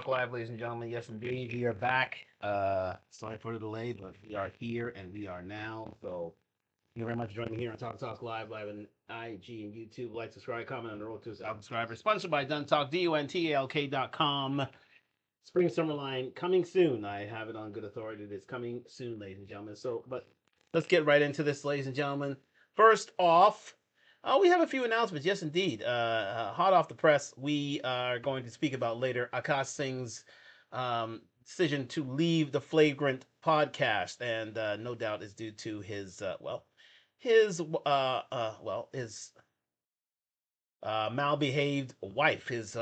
Live, ladies and gentlemen. Yes, indeed, we are back. Sorry for the delay, but we are here and we are now. So, thank you very much for joining me here on Talk Live, live on IG and YouTube. Like, subscribe, comment on the road to 1,000 subscribers. Sponsored by Duntalk, DUNTALK.com. Spring Summer Line coming soon. I have it on good authority. It is coming soon, ladies and gentlemen. So, but let's get right into this, ladies and gentlemen. First off, we have a few announcements. Yes, indeed. Hot off the press, we are going to speak about later Akaash Singh's decision to leave the Flagrant podcast, and no doubt is due to his his malbehaved wife, his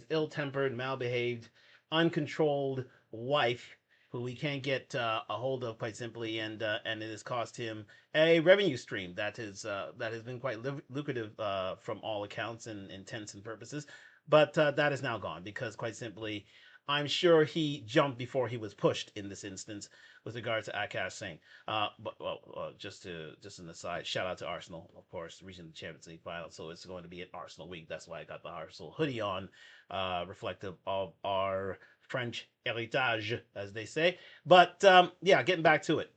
ill-tempered, malbehaved, uncontrolled wife, who he can't get a hold of, quite simply, and it has cost him a revenue stream that has been quite lucrative from all accounts and intents and purposes. But that is now gone because, quite simply, I'm sure he jumped before he was pushed in this instance with regard to Akaash Singh. Just an aside, shout out to Arsenal, of course, reaching the Champions League final. So it's going to be an Arsenal week. That's why I got the Arsenal hoodie on, reflective of our French heritage, as they say. But yeah, getting back to it.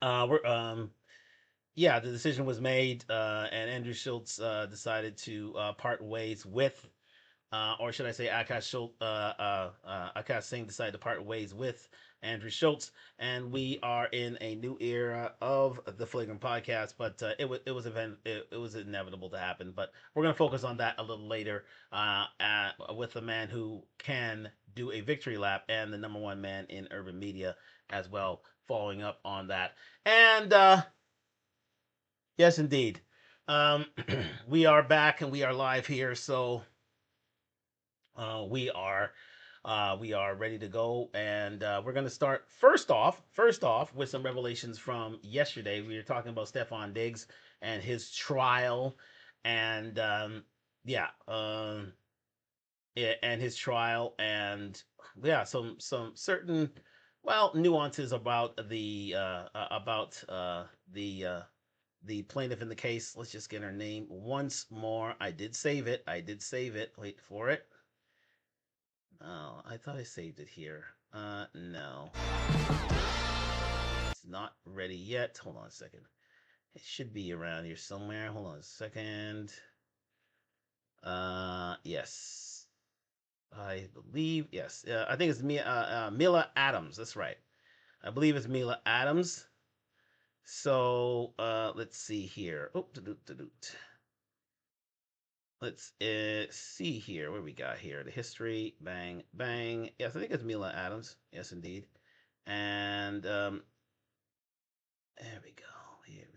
The decision was made, and Andrew Schultz decided to part ways with, or should I say, Akaash Singh decided to part ways with Andrew Schultz, and we are in a new era of the Flagrant podcast. But it was inevitable to happen. But we're gonna focus on that a little later, with the man who can do a victory lap and the number one man in urban media as well, following up on that. And yes, indeed, we are back and we are live here. So we are ready to go, and we're going to start first off with some revelations from yesterday. We were talking about Stefon Diggs and his trial, and and his trial, and some certain nuances about the plaintiff in the case. Let's just get her name once more. I did save it. Wait for it. Oh, I thought I saved it here. No. It's not ready yet. Hold on a second. It should be around here somewhere. Hold on a second. Yes. I believe, yes. I think it's Mila Adams. That's right. I believe it's Mila Adams. So, let's see here. Let's see here. What we got here? The history. Bang, bang. Yes, I think it's Mila Adams. Yes, indeed. And there we go. Here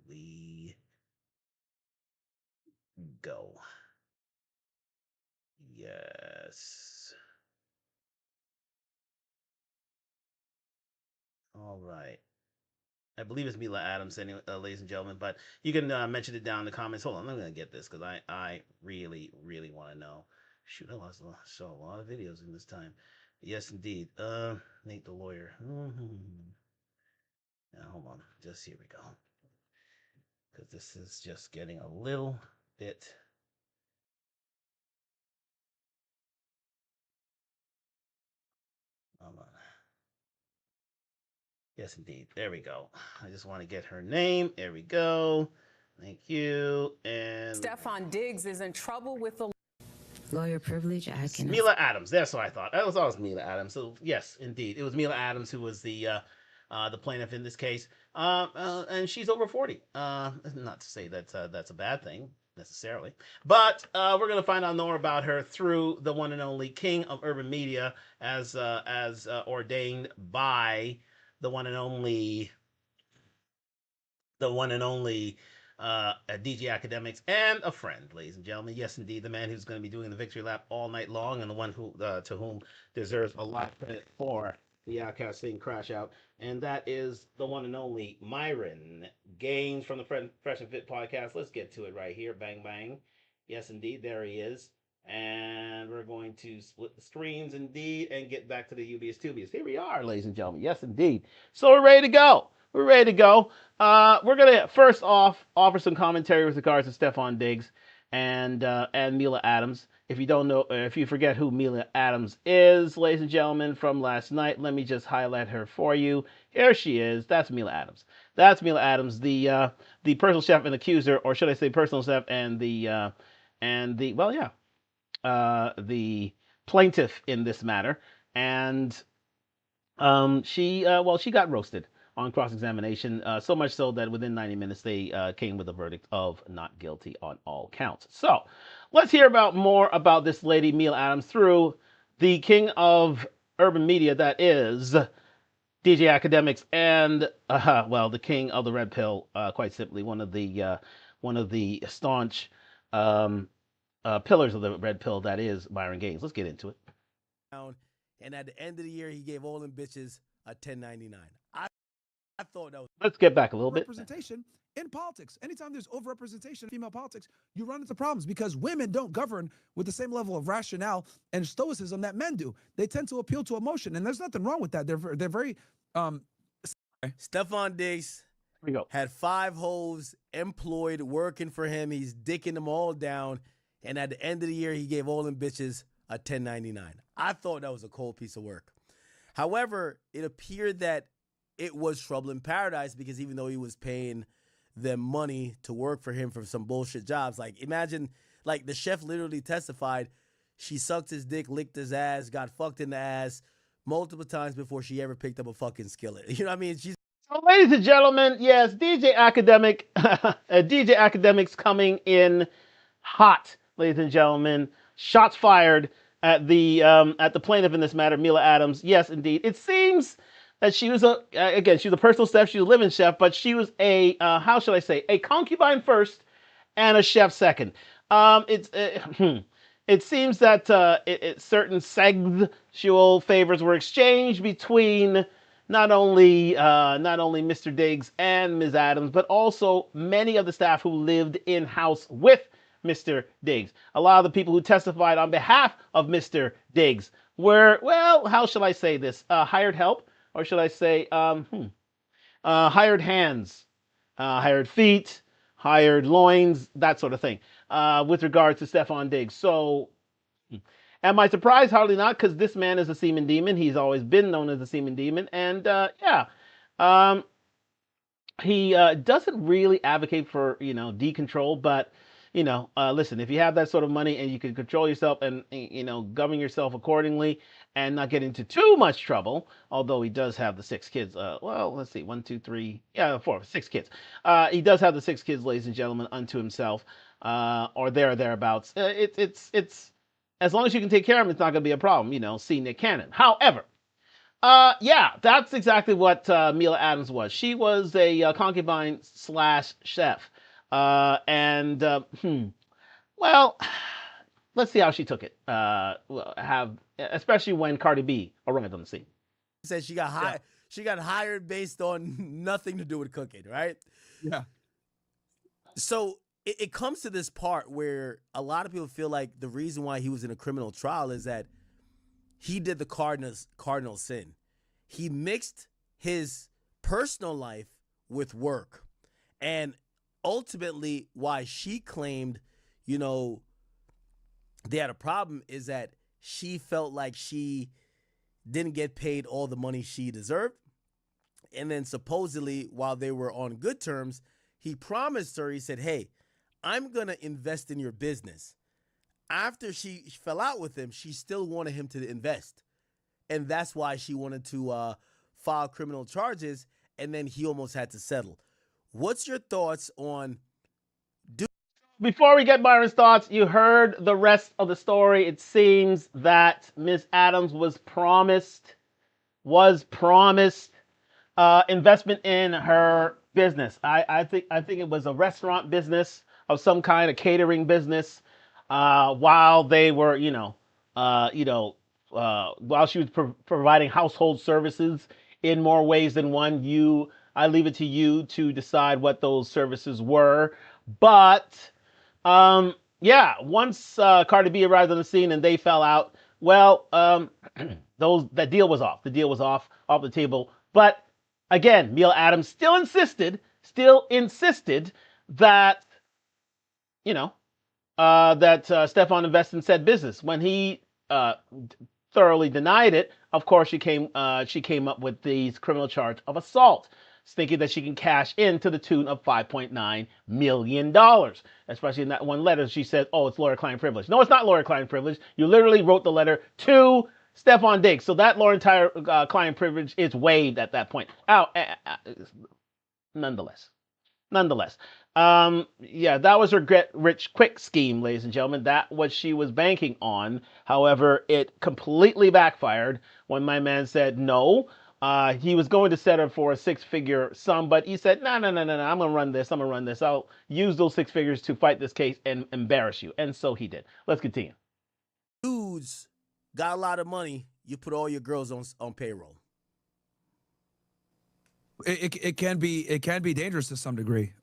we go. Yes. All right. I believe it's Mila Adams, anyway, ladies and gentlemen. But you can mention it down in the comments. Hold on, I'm gonna get this because I really want to know. Shoot, I saw a lot of videos in this time. Yes, indeed. Nate the lawyer. Now hold on, just here we go. Because this is just getting a little bit. Hold on. Yes, indeed. There we go. I just want to get her name. There we go. Thank you. And Stefon Diggs is in trouble with the lawyer privilege. Mila Adams. That's what I thought. I thought it was Mila Adams. So yes, indeed, it was Mila Adams who was the plaintiff in this case. And she's over 40. Not to say that that's a bad thing necessarily, but we're gonna find out more about her through the one and only king of urban media, as ordained by the one and only DG Academics, and a friend, ladies and gentlemen. Yes, indeed, the man who's going to be doing the victory lap all night long, and the one who to whom deserves a lot of credit for the Akaash Singh crash out, and that is the one and only Myron Gaines from the Fresh and Fit podcast. Let's get to it right here. Bang, bang. Yes, indeed, there he is. And we're going to split the screens, indeed, and get back to the UBS Tubius. Here we are, ladies and gentlemen. Yes, indeed. So we're ready to go. We're going to first off offer some commentary with regards to Stefon Diggs and Mila Adams. if you don't know, if you forget who Mila Adams is, ladies and gentlemen, from last night, let me just highlight her for you. Here she is. That's Mila Adams. That's Mila Adams, the personal chef and accuser, or should I say, personal chef and the well, yeah, the plaintiff in this matter, and she got roasted on cross-examination, so much so that within 90 minutes they came with a verdict of not guilty on all counts. So let's hear about more about this lady Mila Adams through the king of urban media, that is DJ Academics, and the king of the red pill, quite simply one of the staunch um, pillars of the red pill, that is Byron Gaines. Let's get into it. And at the end of the year, he gave all them bitches a 1099. I thought that was. Let's get back a little bit. Representation in politics. Anytime there's overrepresentation in female politics, you run into problems because women don't govern with the same level of rationale and stoicism that men do. They tend to appeal to emotion, and there's nothing wrong with that. They're very. Stefon Diggs Here we go. had 5 hoes employed working for him. He's dicking them all down, and at the end of the year, he gave all them bitches a 1099. I thought that was a cold piece of work. However, it appeared that it was trouble in paradise, because even though he was paying them money to work for him for some bullshit jobs, like imagine, like the chef literally testified, she sucked his dick, licked his ass, got fucked in the ass multiple times before she ever picked up a fucking skillet. You know what I mean? She's. So, ladies and gentlemen, yes, DJ Academic, DJ Academics coming in hot, ladies and gentlemen. Shots fired at the plaintiff in this matter, Mila Adams. Yes, indeed. It seems that she was she was a personal chef, she was a living chef, but she was a how should I say, a concubine first and a chef second. It seems that certain sexual favors were exchanged between not only Mr. Diggs and Ms. Adams, but also many of the staff who lived in house with Mr. Diggs. A lot of the people who testified on behalf of Mr. Diggs were, well, how shall I say this? Hired help, or should I say, hired hands, hired feet, hired loins, that sort of thing, with regard to Stefon Diggs. So, am I surprised? Hardly not, because this man is a semen demon. He's always been known as a semen demon, and he doesn't really advocate for decontrol, but listen, if you have that sort of money and you can control yourself and govern yourself accordingly and not get into too much trouble, although he does have the 6 kids. Well, let's see, 1, 2, 3, 4, 6 kids. He does have the 6 kids, ladies and gentlemen, unto himself, or thereabouts. It's as long as you can take care of him, it's not going to be a problem. See Nick Cannon. However, that's exactly what Mila Adams was. She was a concubine slash chef. Well, let's see how she took it. Especially when Cardi B arrived on the scene. Said she got hired. Yeah. She got hired based on nothing to do with cooking, right? Yeah. So it comes to this part where a lot of people feel like the reason why he was in a criminal trial is that he did the cardinal sin. He mixed his personal life with work, and ultimately, why she claimed, they had a problem is that she felt like she didn't get paid all the money she deserved. And then supposedly, while they were on good terms, he promised her, he said, hey, I'm going to invest in your business. After she fell out with him, she still wanted him to invest. And that's why she wanted to file criminal charges, and then he almost had to settle. What's your thoughts on... Before we get Byron's thoughts, you heard the rest of the story. It seems that Ms. Adams was promised investment in her business. I think it was a restaurant business of some kind, a catering business, while they were, while she was providing household services in more ways than one. I leave it to you to decide what those services were. But once Cardi B arrived on the scene and they fell out, well, that deal was off. The deal was off the table. But again, Mila Adams still insisted that that Stefon invested in said business. When he thoroughly denied it, of course she came up with these criminal charge of assault, thinking that she can cash in to the tune of $5.9 million. Especially in that one letter, she said, "Oh, it's lawyer-client privilege." No, it's not lawyer-client privilege. You literally wrote the letter to Stefon Diggs, so that lawyer-client privilege is waived at that point. Nonetheless. Nonetheless, yeah, that was her get rich quick scheme, ladies and gentlemen. That what she was banking on. However, it completely backfired when my man said no. He was going to set her for a six-figure sum, but he said, no, no, no, no, no, I'm gonna run this. I'm gonna run this. I'll use those six figures to fight this case and embarrass you. And so he did. Let's continue. Dudes got a lot of money. You put all your girls on payroll. It can be dangerous to some degree.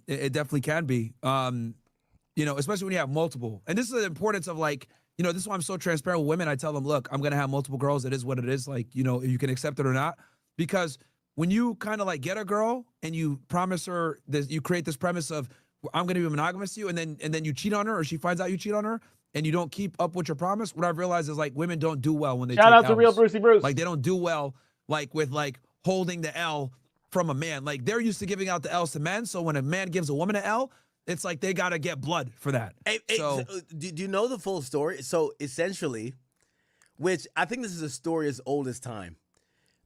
It definitely can be. Especially when you have multiple. And this is the importance of this is why I'm so transparent with women. I tell them, look, I'm gonna have multiple girls. It is what it is. You can accept it or not. Because when you kind of get a girl and you promise her this, you create this premise of I'm gonna be monogamous to you, and then you cheat on her, or she finds out you cheat on her, and you don't keep up with your promise. What I've realized is women don't do well when they Shout take out to L's. Real Brucey Bruce. They don't do well with holding the L from a man. They're used to giving out the L's to men, so when a man gives a woman an L, it's they gotta get blood for that. So do you know the full story? So essentially, which I think this is a story as old as time.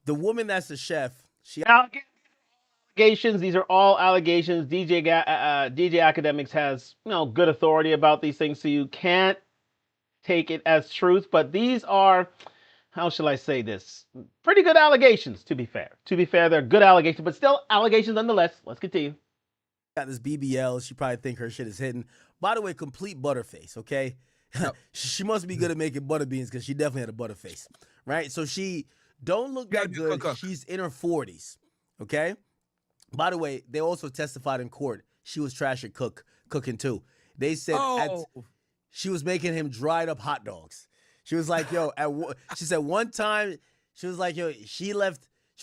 The woman that's the chef, she allegations. These are all allegations. DJ Academics has good authority about these things, so you can't take it as truth. But these are, how shall I say this? Pretty good allegations, to be fair. They're good allegations, but still allegations nonetheless. Let's continue. Got this BBL. She probably think her shit is hidden. By the way, complete butterface, okay? Yep. She must be good at making butter beans because she definitely had a butterface, right? So she don't look that good. She's in her 40s, okay? By the way, they also testified in court she was trash at cooking too. They said she was making him dried up hot dogs. She was like, yo, she said one time, she was like, yo, she was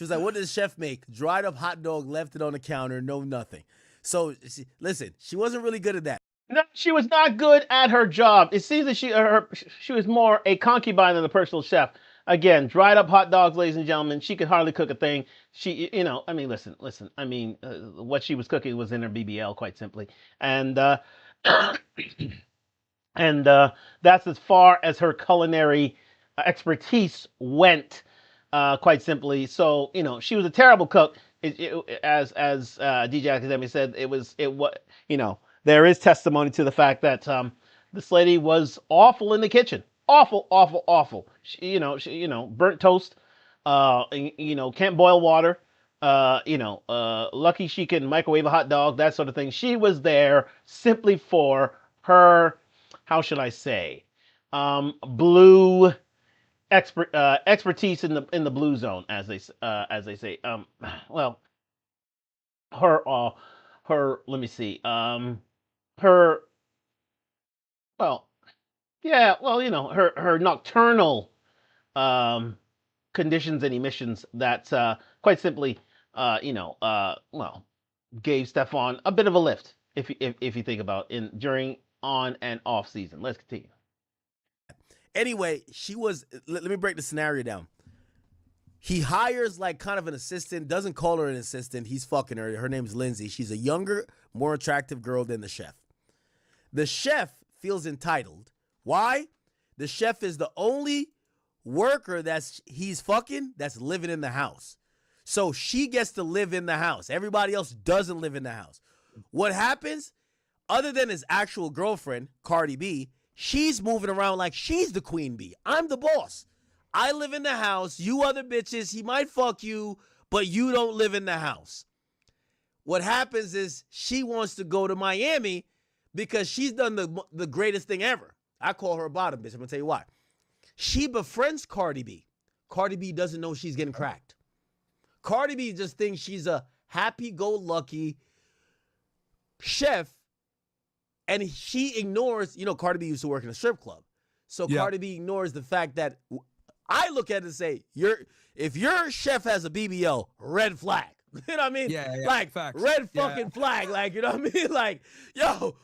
like, what does the chef make? Dried up hot dog, left it on the counter, no nothing. So, listen, she wasn't really good at that. No, she was not good at her job. It seems that she was more a concubine than a personal chef. Again, dried up hot dogs, ladies and gentlemen. She could hardly cook a thing. Listen. What she was cooking was in her BBL, quite simply. And that's as far as her culinary expertise went, quite simply. So, she was a terrible cook. As DJ Academy said, there is testimony to the fact that this lady was awful in the kitchen. Awful. She burnt toast. Can't boil water. Lucky she can microwave a hot dog, that sort of thing. She was there simply for her, how should I say, blue expertise in the blue zone, as they say. Let me see. Her nocturnal conditions and emissions that quite simply gave Stefon a bit of a lift, if you think about during on and off season. Let's continue. Anyway, let me break the scenario down. He hires kind of an assistant, doesn't call her an assistant. He's fucking her. Her name's Lindsay. She's a younger, more attractive girl than the chef. The chef feels entitled. Why? The chef is the only worker he's fucking that's living in the house. So she gets to live in the house. Everybody else doesn't live in the house. What happens? Other than his actual girlfriend, Cardi B, she's moving around like she's the queen bee. I'm the boss. I live in the house. You other bitches, he might fuck you, but you don't live in the house. What happens is she wants to go to Miami because she's done the greatest thing ever. I call her a bottom bitch. I'm going to tell you why. She befriends Cardi B. Cardi B doesn't know she's getting cracked. Cardi B just thinks she's a happy-go-lucky chef, and she ignores, Cardi B used to work in a strip club. So Cardi B ignores the fact that I look at it and say, if your chef has a BBL, red flag. You know what I mean? Yeah. Facts. Red fucking flag. You know what I mean? Yo,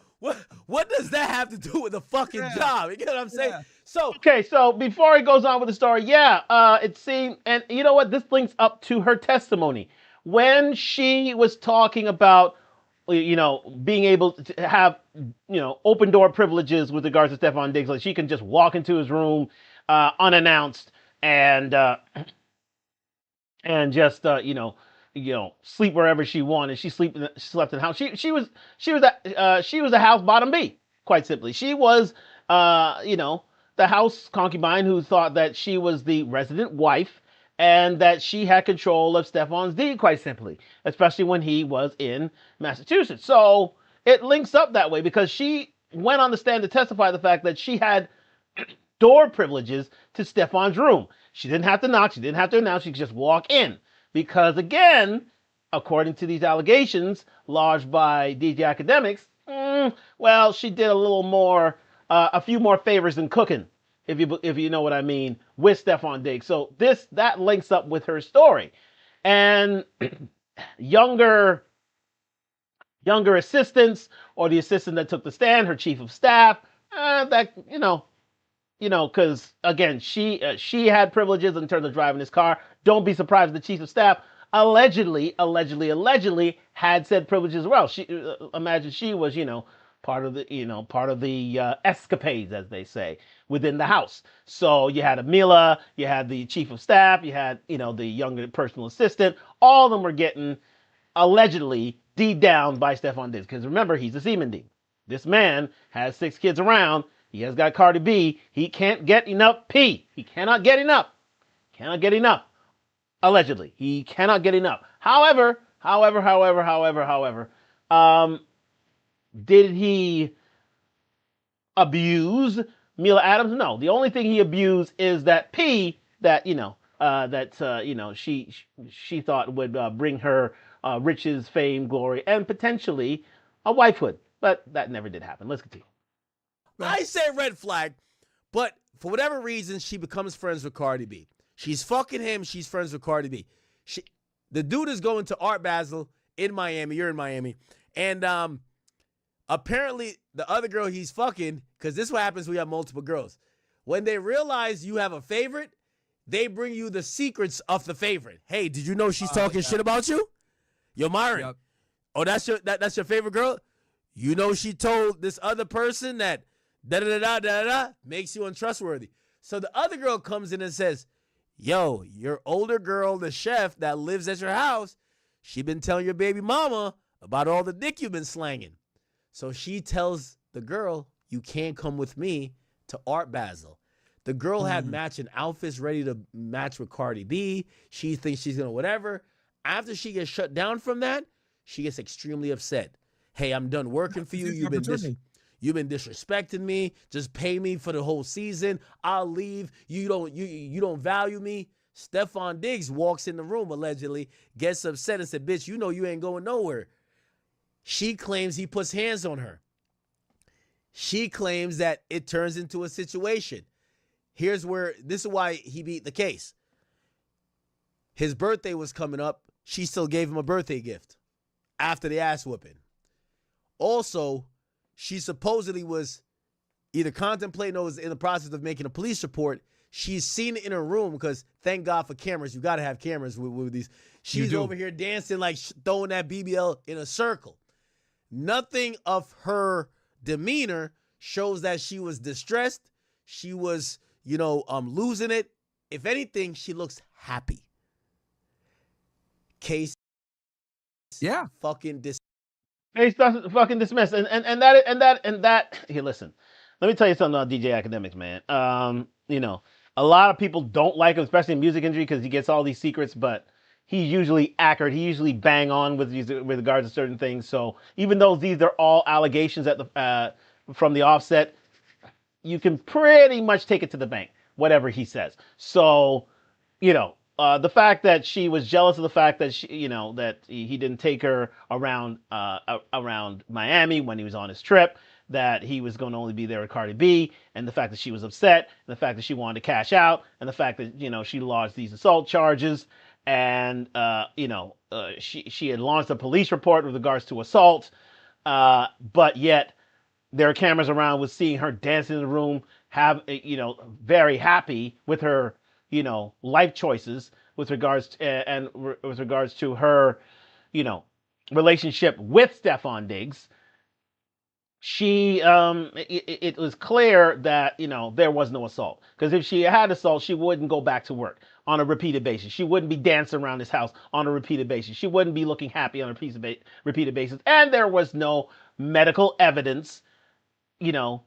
What does that have to do with the fucking job? You get what I'm saying? Yeah. So Okay, so before he goes on with the story, it seemed, and you know what? This links up to her testimony when she was talking about, being able to have, open door privileges with regards to Stefon Diggs. Like she can just walk into his room unannounced and just sleep wherever she wanted. Slept in the house. She was a house bottom B, quite simply. She was the house concubine who thought that she was the resident wife and that she had control of Stefon's deed, quite simply, especially when he was in Massachusetts. So it links up that way because she went on the stand to testify the fact that she had door privileges to Stefon's room. She didn't have to knock. She didn't have to announce. She could just walk in. Because again, according to these allegations lodged by DJ Academics, well, she did a little more, a few more favors than cooking, if you know what I mean, with Stefon Diggs. So that links up with her story, and younger assistants or the assistant that took the stand, her chief of staff, that because again, she had privileges in terms of driving this car. Don't be surprised if the chief of staff allegedly had said privileges as well. She imagine she was part of the escapades, as they say, within the house. So you had Amila, you had the chief of staff, you had the younger personal assistant. All of them were getting allegedly deed down by Stefon Diggs. Because remember, he's a semen dean. This man has 6 kids around. He has got Cardi B. He can't get enough P. He cannot get enough. Cannot get enough. Allegedly, he cannot get enough. However, did he abuse Mila Adams? No. The only thing he abused is that P that she thought would bring her riches, fame, glory, and potentially a wifehood. But that never did happen. Let's continue. I say red flag, but for whatever reason, she becomes friends with Cardi B. She's fucking him. She's friends with Cardi B. The dude is going to Art Basel in Miami. You're in Miami. And apparently the other girl he's fucking, because this is what happens when you have multiple girls. When they realize you have a favorite, they bring you the secrets of the favorite. Hey, did you know she's talking shit about you? Yo, Myron. Yep. Oh, that's your favorite girl? You know she told this other person that da-da-da-da-da-da makes you untrustworthy. So the other girl comes in and says, yo, your older girl, the chef that lives at your house, she been telling your baby mama about all the dick you've been slanging. So she tells the girl, you can't come with me to Art Basel. The girl had matching outfits ready to match with Cardi B. She thinks she's going to whatever. After she gets shut down from that, she gets extremely upset. Hey, I'm done working for you. You've been disrespecting me. Just pay me for the whole season. I'll leave. You don't value me. Stefon Diggs walks in the room, allegedly, gets upset and said, bitch, you know you ain't going nowhere. She claims he puts hands on her. She claims that it turns into a situation. This is why he beat the case. His birthday was coming up. She still gave him a birthday gift after the ass whooping. Also, she supposedly was either contemplating or was in the process of making a police report. She's seen it in her room because thank God for cameras. You got to have cameras with these. She's over here dancing like throwing that BBL in a circle. Nothing of her demeanor shows that she was distressed. She was, losing it. If anything, she looks happy. Case, fucking Case fucking dismissed, and that. Here, listen. Let me tell you something about DJ Academics, man. A lot of people don't like him, especially in music industry, because he gets all these secrets, but he's usually accurate. He usually bang on with regards to certain things. So even though these are all allegations from the offset, you can pretty much take it to the bank, whatever he says. So, the fact that she was jealous of the fact that that he didn't take her around Miami when he was on his trip, that he was going to only be there with Cardi B, and the fact that she was upset, and the fact that she wanted to cash out, and the fact that she lodged these assault charges, and she had launched a police report with regards to assault, but yet there are cameras around with seeing her dancing in the room, very happy with her, life choices with regards to, and with regards to her, you know, relationship with Stefon Diggs. It was clear that there was no assault, because if she had assault, she wouldn't go back to work on a repeated basis. She wouldn't be dancing around his house on a repeated basis. She wouldn't be looking happy on a repeated basis, and there was no medical evidence, you know,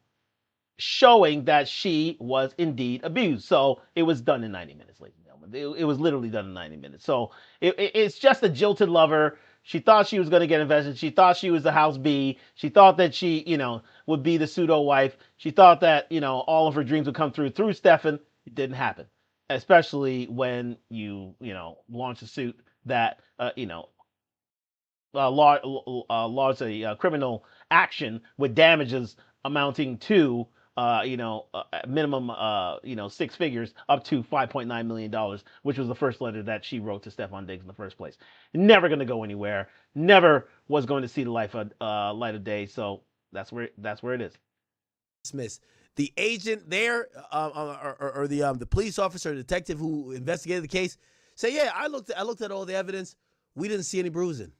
showing that she was indeed abused. So it was done in 90 minutes, ladies and gentlemen. It was literally done in 90 minutes. So it's just a jilted lover. She thought she was going to get invested. She thought she was the house B. She thought that she, would be the pseudo wife. She thought that, all of her dreams would come through Stefan. It didn't happen. Especially when you launch a suit that, launch a criminal action with damages amounting to minimum, six figures, up to $5.9 million, which was the first letter that she wrote to Stefon Diggs in the first place. Never going to go anywhere. Never was going to see the light of day. So that's where it is. Dismiss. The agent there, or the police officer, or detective who investigated the case, say, yeah, I looked at all the evidence. We didn't see any bruising.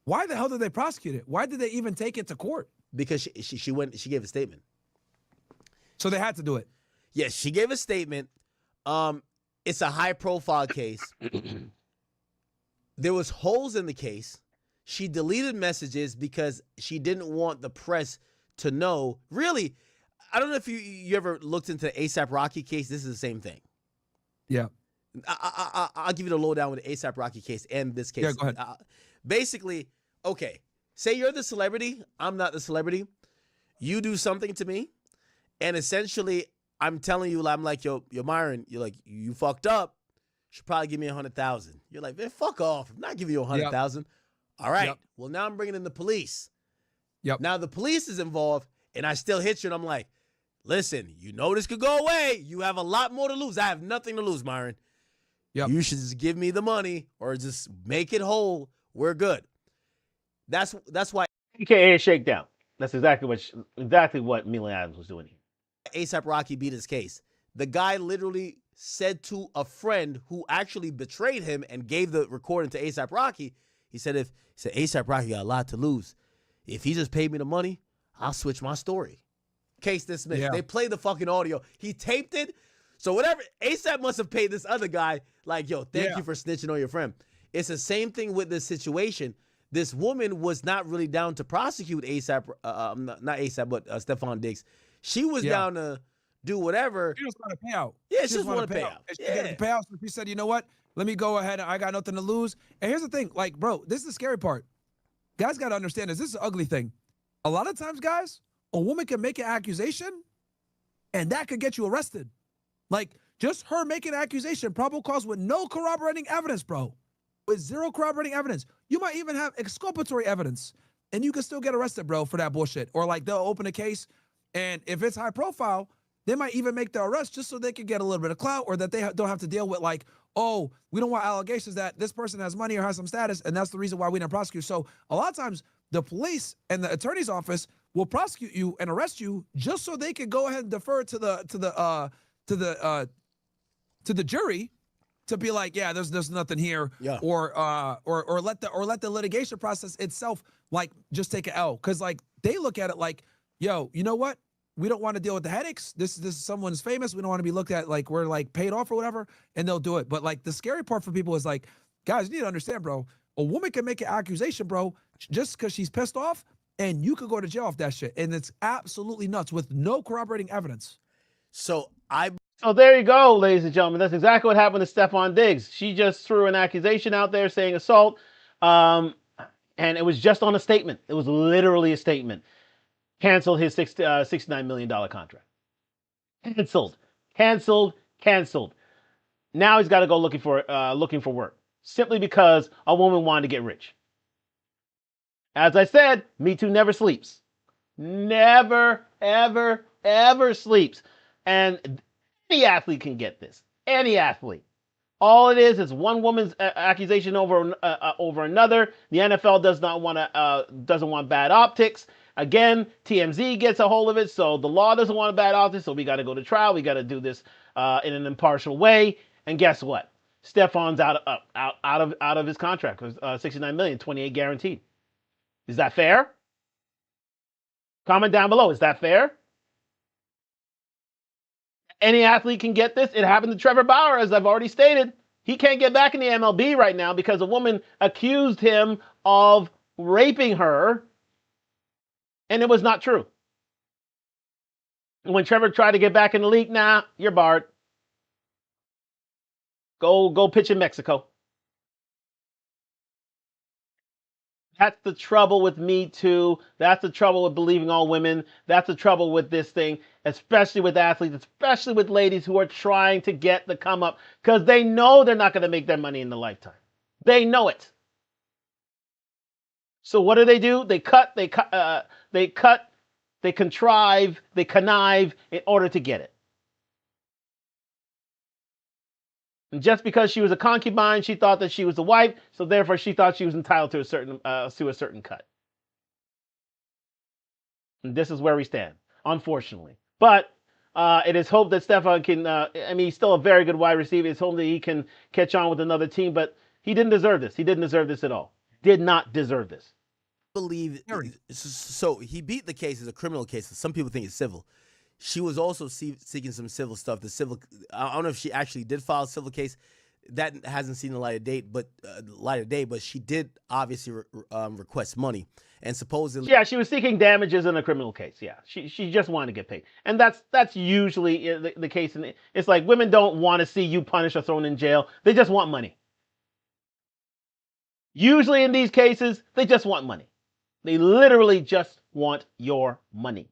Why the hell did they prosecute it? Why did they even take it to court? Because she gave a statement. So they had to do it. Yes, she gave a statement. It's a high-profile case. There was holes in the case. She deleted messages because she didn't want the press to know. Really, I don't know if you ever looked into the A$AP Rocky case. This is the same thing. Yeah. I'll give you the lowdown with the A$AP Rocky case and this case. Yeah, go ahead. Basically, okay, say you're the celebrity. I'm not the celebrity. You do something to me, and essentially, I'm telling you, I'm like, yo, Myron, you're like, you fucked up. You should probably give me $100,000. You're like, man, fuck off. I'm not giving you $100,000. Yep. All right. Yep. Well, now I'm bringing in the police. Yep. Now the police is involved, and I still hit you, and I'm like, listen, this could go away. You have a lot more to lose. I have nothing to lose, Myron. Yep. You should just give me the money or just make it whole. We're good. That's why. AKA Shakedown. That's exactly what Mila Adams was doing here. A$AP Rocky beat his case. The guy literally said to a friend who actually betrayed him and gave the recording to A$AP Rocky, he said, A$AP Rocky got a lot to lose. If he just paid me the money, I'll switch my story. Case dismissed. Yeah. They played the fucking audio. He taped it. So whatever, A$AP must have paid this other guy, like, yo, thank you for snitching on your friend. It's the same thing with this situation. This woman was not really down to prosecute A$AP, not A$AP, but Stefon Diggs. She was down to do whatever. She just wanted to pay out. Yeah, she just wanted to pay out. She got to pay out. So she said, you know what? Let me go ahead. I got nothing to lose. And here's the thing. Like, bro, this is the scary part. Guys got to understand this is an ugly thing. A lot of times, guys, a woman can make an accusation, and that could get you arrested. Like, just her making an accusation, probable cause with no corroborating evidence, bro. With zero corroborating evidence. You might even have exculpatory evidence, and you can still get arrested, bro, for that bullshit. Or, like, they'll open a case, and if it's high profile, they might even make the arrest just so they can get a little bit of clout, or that they don't have to deal with, like, oh, we don't want allegations that this person has money or has some status, and that's the reason why we didn't prosecute. So a lot of times, the police and the attorney's office will prosecute you and arrest you just so they can go ahead and defer to the jury to be like, yeah, there's nothing here, or let the litigation process itself like just take an L, because like they look at it like, yo, you know what? We don't want to deal with the headaches. This is someone's famous. We don't want to be looked at like we're like paid off or whatever, and they'll do it. But like the scary part for people is like, guys, you need to understand, bro. A woman can make an accusation, bro, just because she's pissed off, and you could go to jail off that shit, and it's absolutely nuts with no corroborating evidence. So there you go, ladies and gentlemen. That's exactly what happened to Stefon Diggs. She just threw an accusation out there saying assault, and it was just on a statement. It was literally a statement. Canceled his $69 million contract. Canceled. Now he's got to go looking for work simply because a woman wanted to get rich. As I said, Me Too never sleeps. Never, ever, ever sleeps. And any athlete can get this. Any athlete. All it is one woman's accusation over another. The NFL doesn't want bad optics. Again, TMZ gets a hold of it, so the law doesn't want a bad off this, so we got to go to trial. We got to do this in an impartial way. And guess what? Stefon's out of his contract with $69 million, 28 guaranteed. Is that fair? Comment down below. Is that fair? Any athlete can get this. It happened to Trevor Bauer, as I've already stated. He can't get back in the MLB right now because a woman accused him of raping her, and it was not true. When Trevor tried to get back in the league, nah, you're barred. Go pitch in Mexico. That's the trouble with Me Too. That's the trouble with believing all women. That's the trouble with this thing, especially with athletes, especially with ladies who are trying to get the come up because they know they're not going to make their money in the lifetime. They know it. So what do? They contrive, they connive in order to get it. And just because she was a concubine, she thought that she was a wife, so therefore she thought she was entitled to a certain cut. And this is where we stand, unfortunately. But it is hoped that Stefon can. He's still a very good wide receiver. It's hoped that he can catch on with another team, but he didn't deserve this. He didn't deserve this at all. Did not deserve this. Believe so. He beat the case as a criminal case. Some people think it's civil. She was also seeking some civil stuff. I don't know if she actually did file a civil case. That hasn't seen the light of day, but she did obviously request money and supposedly. Yeah, she was seeking damages in a criminal case. Yeah, she just wanted to get paid, and that's usually the case. And it's like women don't want to see you punished or thrown in jail. They just want money. Usually in these cases, they just want money. They literally just want your money.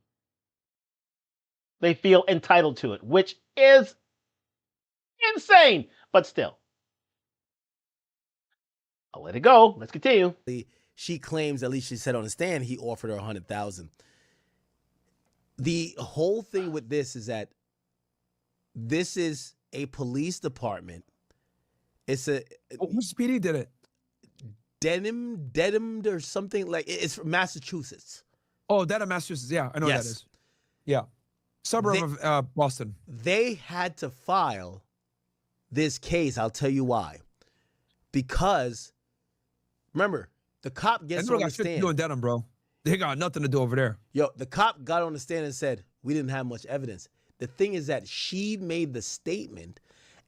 They feel entitled to it, which is insane, but still. I'll let it go. Let's continue. She claims, at least she said on the stand, he offered her $100,000. The whole thing with this is that this is a police department. It's Speedy did it. Dedham or something like it's from Massachusetts. Oh, Dedham, Massachusetts. Yeah, I know what that is. Yeah. Suburb of Boston. They had to file this case. I'll tell you why. Because, remember, the cop gets on the stand. Doing Dedham, bro. They got nothing to do over there. Yo, the cop got on the stand and said, we didn't have much evidence. The thing is that she made the statement,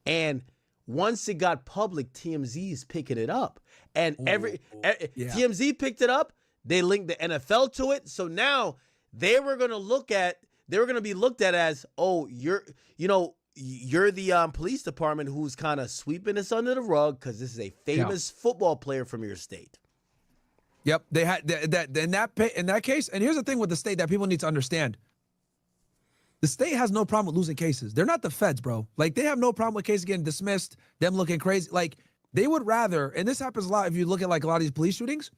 and once it got public, TMZ is picking it up. And TMZ picked it up. They linked the NFL to it. So now they were going to be looked at as, oh, you're the police department who's kind of sweeping this under the rug because this is a famous football player from your state. Yep, they had that in that case. And here's the thing with the state that people need to understand: the state has no problem with losing cases. They're not the feds, bro. Like they have no problem with cases getting dismissed, them looking crazy. Like they would rather, and this happens a lot if you look at like a lot of these police shootings.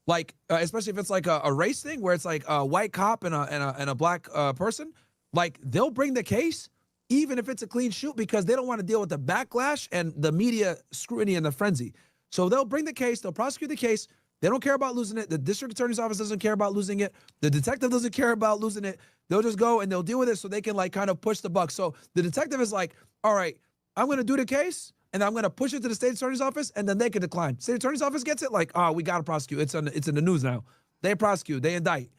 Like, especially if it's like a race thing where it's like a white cop and a black person, like they'll bring the case even if it's a clean shoot because they don't want to deal with the backlash and the media scrutiny and the frenzy. So they'll bring the case, they'll prosecute the case. They don't care about losing it. The district attorney's office doesn't care about losing it. The detective doesn't care about losing it. They'll just go and they'll deal with it so they can like kind of push the buck. So the detective is like, all right, I'm going to do the case. And I'm going to push it to the state attorney's office, and then they can decline. State attorney's office gets it, like, oh, we got to prosecute. It's in the news now. They prosecute. They indict.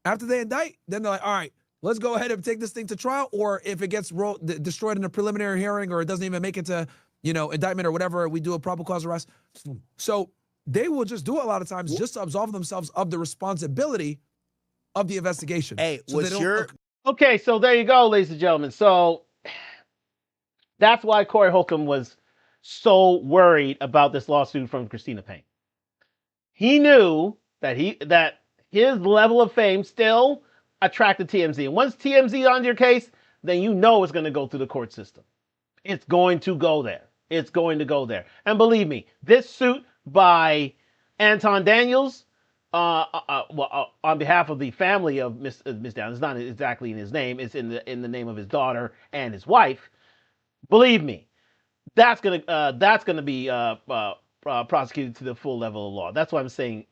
After they indict, then they're like, all right, let's go ahead and take this thing to trial. Or if it gets destroyed in a preliminary hearing or it doesn't even make it to, indictment or whatever, we do a probable cause arrest. So they will just do it a lot of times just to absolve themselves of the responsibility of the investigation. Hey, so Okay, so there you go, ladies and gentlemen. So that's why Corey Holcomb was so worried about this lawsuit from Christina Payne. He knew that his level of fame still attracted TMZ. And once TMZ on your case, then you know it's going to go through the court system. It's going to go there. It's going to go there. And believe me, this suit by Anton Daniels, on behalf of the family of Miss Daniels, it's not exactly in his name. It's in the name of his daughter and his wife. Believe me, that's gonna be prosecuted to the full level of law. That's why I'm saying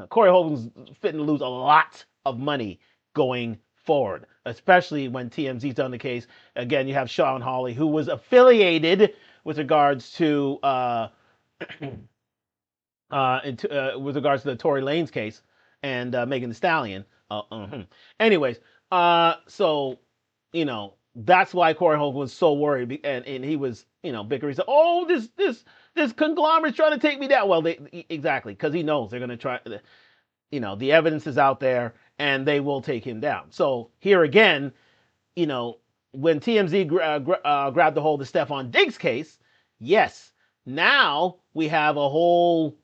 Corey Holcomb's fitting to lose a lot of money going forward, especially when TMZ's done the case. Again, you have Sean Hawley, who was affiliated with regards to with regards to the Tory Lanez case and Megan Thee Stallion. Anyways, so that's why Corey Holcomb was so worried, and he was bickering. He said, "Oh, this conglomerate's trying to take me down." Well, exactly, because he knows they're going to try. The evidence is out there, and they will take him down. So here again, when TMZ grabbed the hold of the Stefon Diggs case, yes, now we have a whole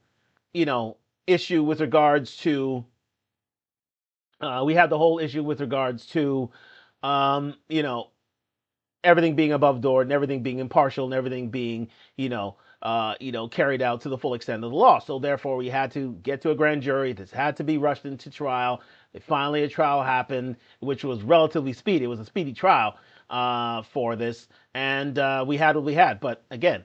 issue with regards to everything being above board and everything being impartial and everything being carried out to the full extent of the law. So therefore we had to get to a grand jury. This had to be rushed into trial. Finally a trial happened, which was relatively speedy. It was a speedy trial for this, and we had what we had. But again,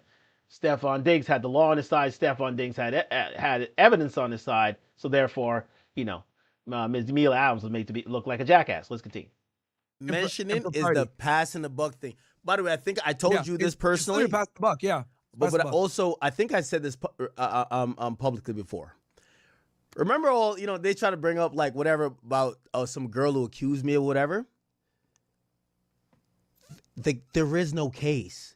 Stefon Diggs had the law on his side. Stefon Diggs had evidence on his side. So therefore, Ms. Mila Adams was made to look like a jackass. Let's continue. Mentioning is the passing the buck thing. By the way, I think I told you this personally. Pass the buck, yeah. But also, I think I said this publicly before. Remember all, they try to bring up like whatever about some girl who accused me of whatever. There is no case.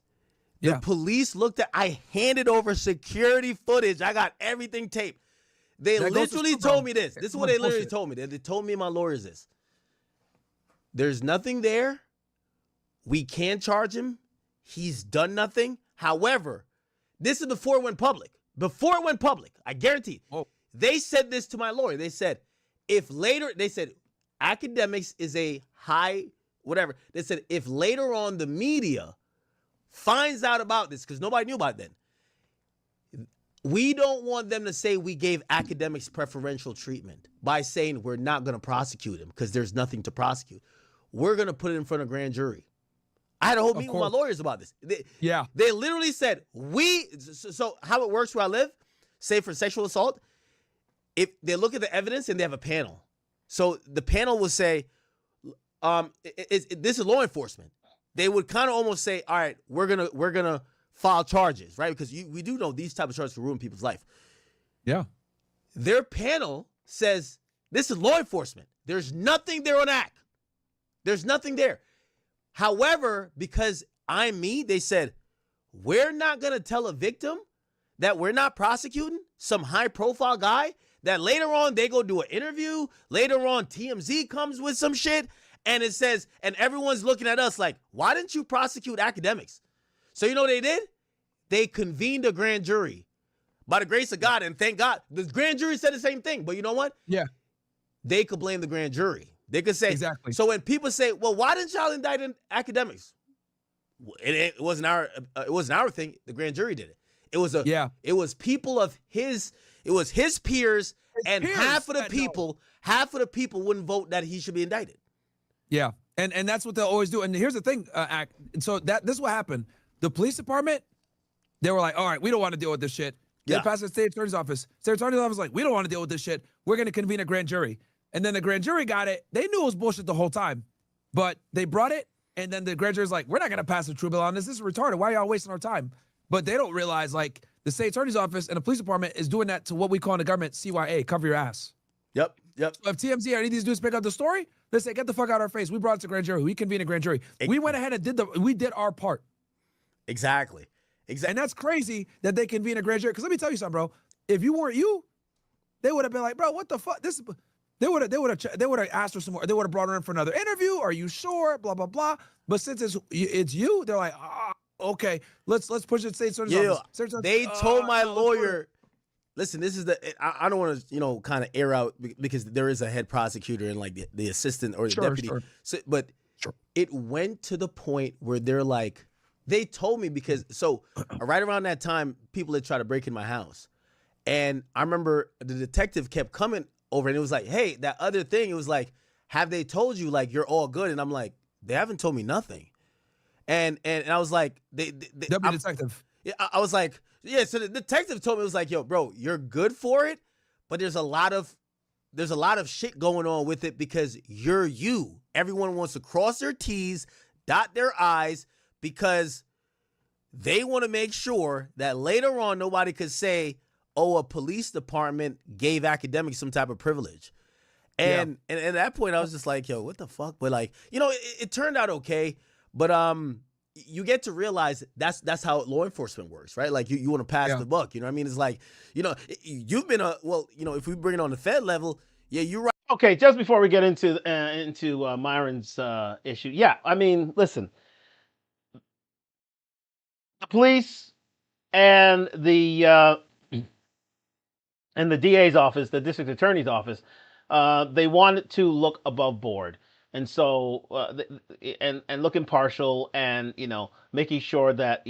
The police looked at, I handed over security footage. I got everything taped. They literally told me this. This is what they literally told me. They told me and my lawyers this. There's nothing there. We can't charge him. He's done nothing. However, this is before it went public. Before it went public, I guarantee. Oh. They said this to my lawyer. They said, academics is a high, whatever. They said, if later on the media finds out about this, because nobody knew about it then, we don't want them to say we gave academics preferential treatment by saying we're not going to prosecute him because there's nothing to prosecute. We're going to put it in front of grand jury. I had a whole meeting with my lawyers about this. They literally said, so how it works where I live, say for sexual assault, if they look at the evidence and they have a panel. So the panel will say, this is law enforcement. They would kind of almost say, all right, we're gonna file charges, right? Because we do know these type of charges can ruin people's life. Yeah. Their panel says, this is law enforcement. There's nothing there on act. There's nothing there. However, because I'm me, they said, we're not going to tell a victim that we're not prosecuting some high-profile guy that later on they go do an interview. Later on, TMZ comes with some shit, and it says, and everyone's looking at us like, why didn't you prosecute academics? So you know what they did? They convened a grand jury. By the grace of God, and thank God, the grand jury said the same thing. But you know what? Yeah. They could blame the grand jury. They could say, exactly. So when people say, well, why didn't y'all indict academics? It wasn't our thing. The grand jury did it. It was people of his peers, and half of the people wouldn't vote that he should be indicted. Yeah. And that's what they'll always do. And here's the thing, so this is what happened. The police department, they were like, all right, we don't want to deal with this shit. They passed the state attorney's office. State attorney's office was like, we don't want to deal with this shit. We're going to convene a grand jury. And then the grand jury got it. They knew it was bullshit the whole time, but they brought it. And then the grand jury's like, we're not going to pass a true bill on this. This is retarded. Why are y'all wasting our time? But they don't realize, like, the state attorney's office and the police department is doing that to what we call in the government CYA, cover your ass. Yep. So if TMZ or any of these dudes pick up the story, they say, get the fuck out of our face. We brought it to grand jury. We convened a grand jury. We went ahead and we did our part. Exactly. And that's crazy that they convene a grand jury. Because let me tell you something, bro. If you weren't you, they would have been like, bro, what the fuck? They would have asked her some more. They would have brought her in for another interview. Are you sure? Blah blah blah. But since it's you, they're like, okay, let's push it to state attorney's office. They told my lawyer, listen, this is I don't want to kind of air out because there is a head prosecutor and like the assistant or the deputy. Sure. So, but it went to the point where they're like, they told me because right around that time, people had tried to break in my house, and I remember the detective kept coming over and it was like, hey, that other thing, it was like, have they told you like you're all good? And I'm like, they haven't told me nothing. And I was like, Deputy detective. Yeah, I was like, yeah. So the detective told me, it was like, yo, bro, you're good for it, but there's a lot of there's a lot of shit going on with it because you're you. Everyone wants to cross their T's, dot their I's, because they want to make sure that later on nobody could say, oh, a police department gave academics some type of privilege. And at that point, I was just like, yo, what the fuck? But like, it turned out okay. But you get to realize that's how law enforcement works, right? Like you want to pass the buck. You know what I mean? It's like, you've been if we bring it on the Fed level, yeah, you're right. Okay, just before we get into Myron's issue, yeah, I mean, listen, the police and the DA's office, the district attorney's office, they wanted to look above board, and so and look impartial, and making sure that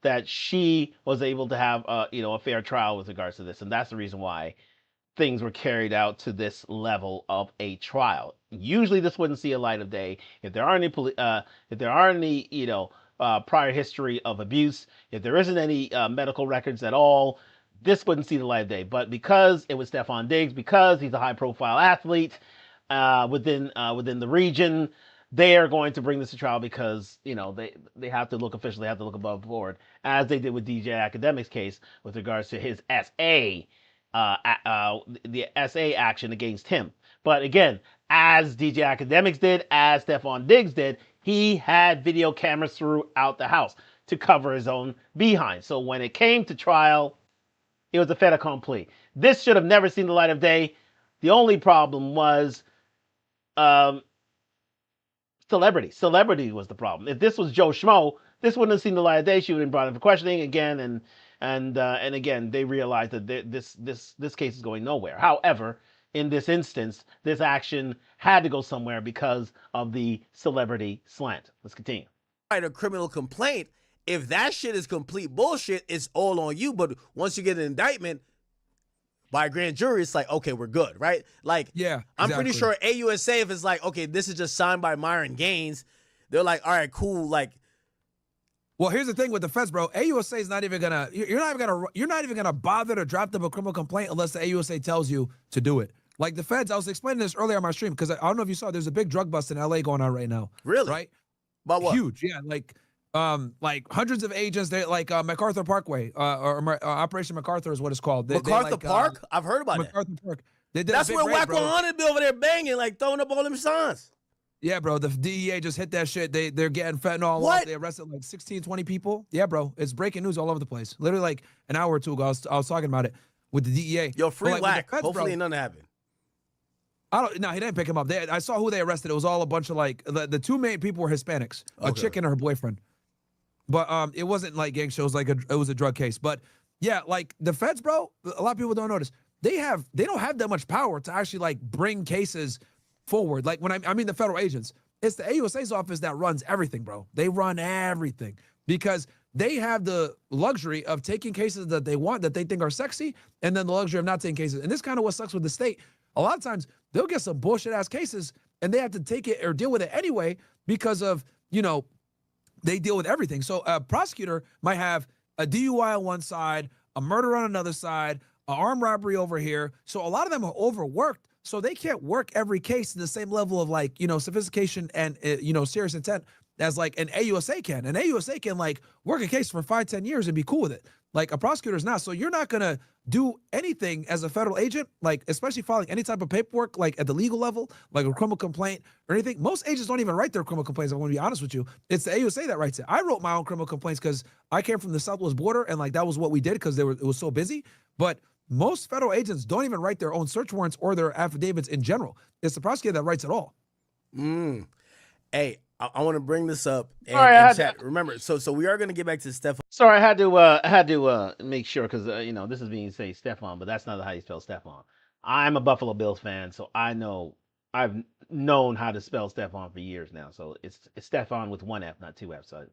that she was able to have a fair trial with regards to this, and that's the reason why things were carried out to this level of a trial. Usually, this wouldn't see a light of day if there aren't any prior history of abuse, if there isn't any medical records at all. This wouldn't see the light of day. But because it was Stefon Diggs, because he's a high-profile athlete within the region, they are going to bring this to trial because they have to look official, they have to look above board, as they did with DJ Academic's case with regards to his SA. The SA action against him. But again, as DJ Academics did, as Stefon Diggs did, he had video cameras throughout the house to cover his own behind. So when it came to trial, it was a fait accompli. This should have never seen the light of day. The only problem was celebrity. Celebrity was the problem. If this was Joe Schmo, this wouldn't have seen the light of day. She would have been brought in for questioning again, and again, they realized that this case is going nowhere. However, in this instance, this action had to go somewhere because of the celebrity slant. Let's continue. Write a criminal complaint. If that shit is complete bullshit, it's all on you. But once you get an indictment by a grand jury, it's like, okay, we're good, right? Like, I'm pretty sure AUSA, if it's like, okay, this is just signed by Myron Gaines, they're like, all right, cool, like. Well, here's the thing with the feds, bro. AUSA is not even gonna. You're not even gonna bother to draft up a criminal complaint unless the AUSA tells you to do it. Like the feds, I was explaining this earlier on my stream because I don't know if you saw. There's a big drug bust in LA going on right now. Really? Right? About what? Huge, yeah. Like hundreds of agents. They like MacArthur Parkway or Operation MacArthur is what it's called. MacArthur Park? I've heard about MacArthur that. Park. They did That's a big where raid, Whack bro. 100 be over there banging, like throwing up all them signs. Yeah, bro. The DEA just hit that shit. They're getting fentanyl. What? They arrested like 16, 20 people. Yeah, bro. It's breaking news all over the place. Literally like an hour or two ago, I was talking about it with the DEA. Yo, free But, like, with Whack. the feds, Hopefully bro, nothing happened. No, he didn't pick him up. I saw who they arrested. It was all a bunch of like the two main people were Hispanics, a chick and her boyfriend. But it wasn't like gang shows. Like it was a drug case. But yeah, like the feds, bro. A lot of people don't notice. They don't have that much power to actually like bring cases forward. Like when I mean the federal agents, it's the AUSA's office that runs everything, bro. They run everything because they have the luxury of taking cases that they want, that they think are sexy, and then the luxury of not taking cases. And this kind of what sucks with the state. A lot of times they'll get some bullshit ass cases and they have to take it or deal with it anyway because of, they deal with everything. So a prosecutor might have a DUI on one side, a murder on another side, an armed robbery over here. So a lot of them are overworked. So they can't work every case to the same level of like, sophistication and, serious intent as like an AUSA can. An AUSA can like work a case for 5-10 years and be cool with it. Like a prosecutor's not. So you're not going to do anything as a federal agent, like especially filing any type of paperwork, like at the legal level, like a criminal complaint or anything. Most agents don't even write their criminal complaints. I want to be honest with you. It's the AUSA that writes it. I wrote my own criminal complaints because I came from the Southwest border and like that was what we did because it was so busy. But most federal agents don't even write their own search warrants or their affidavits in general. It's the prosecutor that writes it all. Hey, I want to bring this up Sorry, chat. Remember, so we are going to get back to Stefon. Sorry, I had to make sure because this is being say Stefon, but that's not how you spell Stefon. I'm a Buffalo Bills fan, so I've known how to spell Stefon for years now. So it's Stefon with one F, not two F. So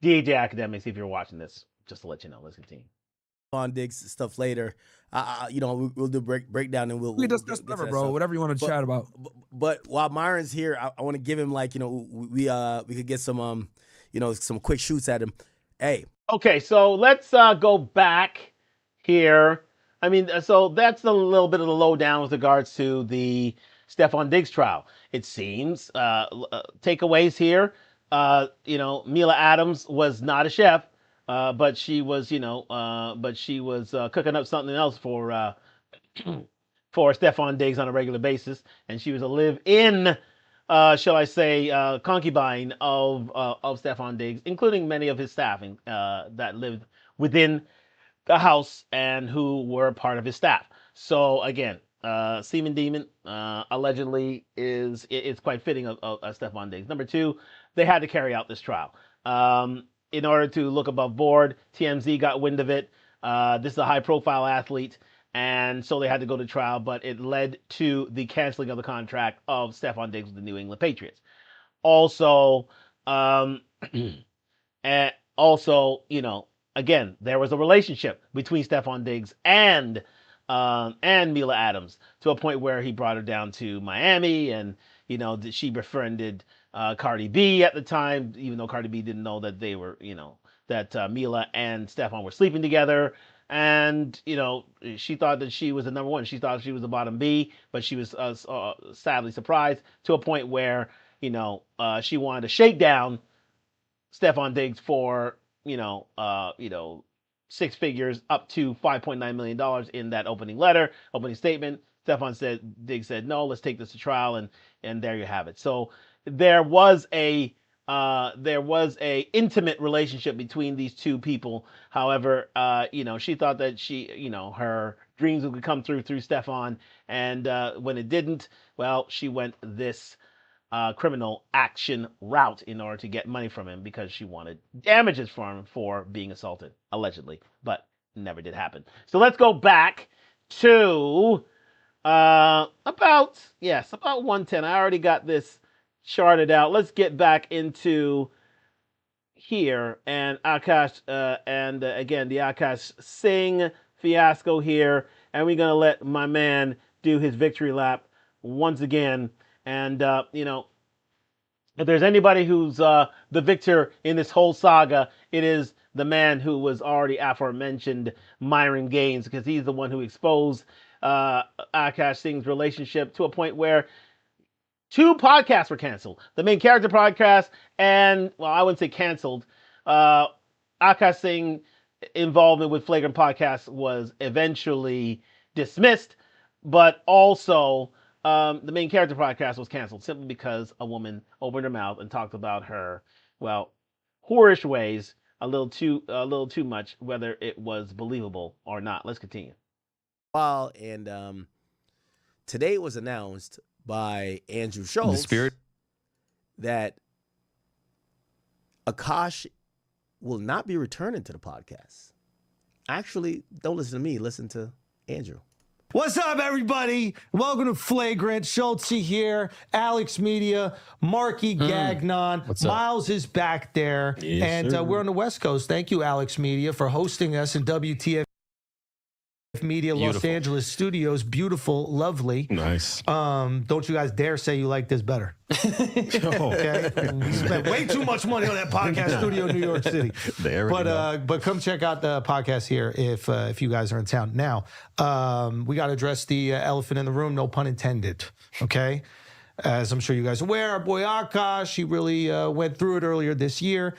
DJ Academics, if you're watching this, just to let you know. Let's continue. On Diggs stuff later. We'll do breakdown and we'll discuss whatever, bro. Whatever you want to chat about. But while Myron's here, I want to give him like we could get some some quick shoots at him. Hey. Okay, so let's go back here I mean, so that's a little bit of the lowdown with regards to the Stefon Diggs trial. It seems takeaways here. Mila Adams was not a chef, but she was, cooking up something else for Stefon Diggs on a regular basis, and she was a live-in, shall I say, concubine of Stefon Diggs, including many of his staffing that lived within the house and who were part of his staff. So again, Seaman Demon allegedly it's quite fitting of Stefon Diggs. Number two, they had to carry out this trial. In order to look above board, TMZ got wind of it. This is a high-profile athlete, and so they had to go to trial, but it led to the canceling of the contract of Stefon Diggs with the New England Patriots. Also, and also, again, there was a relationship between Stefon Diggs and Mila Adams to a point where he brought her down to Miami, and she befriended Cardi B at the time, even though Cardi B didn't know that they were, that Mila and Stefon were sleeping together. And she thought that she was the number one. She thought she was the bottom B, but she was sadly surprised to a point where she wanted to shake down Stefon Diggs for six figures up to $5.9 million in that opening statement. Diggs said, no, let's take this to trial, and there you have it. So there was a intimate relationship between these two people. However, she thought that her dreams would come through Stefon, and when it didn't, well, she went this criminal action route in order to get money from him because she wanted damages from him for being assaulted, allegedly, but never did happen. So let's go back to about 110. I already got this charted out. Let's get back into here and Akaash again the Akaash Singh fiasco here, and we're gonna let my man do his victory lap once again. And if there's anybody who's the victor in this whole saga, it is the man who was already aforementioned, Myron Gaines, because he's the one who exposed Akaash Singh's relationship to a point where 2 podcasts were canceled. The Main Character podcast and, well, I wouldn't say canceled. Akaash Singh involvement with Flagrant podcast was eventually dismissed, but also the Main Character podcast was canceled simply because a woman opened her mouth and talked about her, well, whorish ways a little too much, whether it was believable or not. Let's continue. Wow, and today it was announced by Andrew Schultz that Akaash will not be returning to the podcast. Actually, don't listen to me. Listen to Andrew. What's up, everybody? Welcome to Flagrant. Schultz here, Alex Media, Marky Gagnon. Miles is back there. Yes, and we're on the West Coast. Thank you, Alex Media, for hosting us in WTF Media Los Angeles studios. Beautiful, lovely. Nice. Don't you guys dare say you like this better. Okay? We spent way too much money on that podcast studio in New York City. But come check out the podcast here if you guys are in town. Now, we got to address the elephant in the room, no pun intended. Okay? As I'm sure you guys are aware, our boy Akaash, he really went through it earlier this year,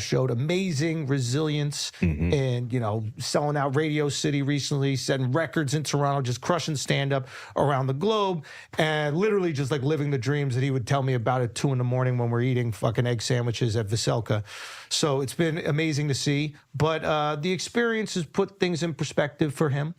showed amazing resilience and, selling out Radio City recently, setting records in Toronto, just crushing stand-up around the globe, and literally just like living the dreams that he would tell me about at 2 a.m. when we're eating fucking egg sandwiches at Veselka. So it's been amazing to see, but the experience has put things in perspective for him.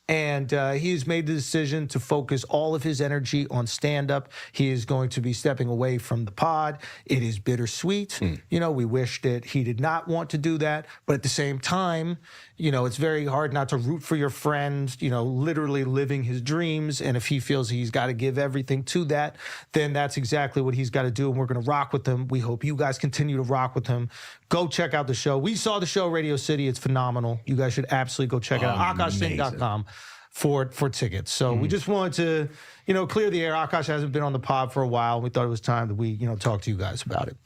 And he has made the decision to focus all of his energy on stand-up. He is going to be stepping away from the pod. It is bittersweet. We wish that he did not want to do that. But at the same time, it's very hard not to root for your friend, literally living his dreams. And if he feels he's got to give everything to that, then that's exactly what he's got to do. And we're going to rock with him. We hope you guys continue to rock with him. Go check out the show. We saw the show Radio City. It's phenomenal. You guys should absolutely go check it out. AkaashSingh.com for tickets. So we just wanted to, clear the air. Akaash hasn't been on the pod for a while. We thought it was time that we, talk to you guys about it.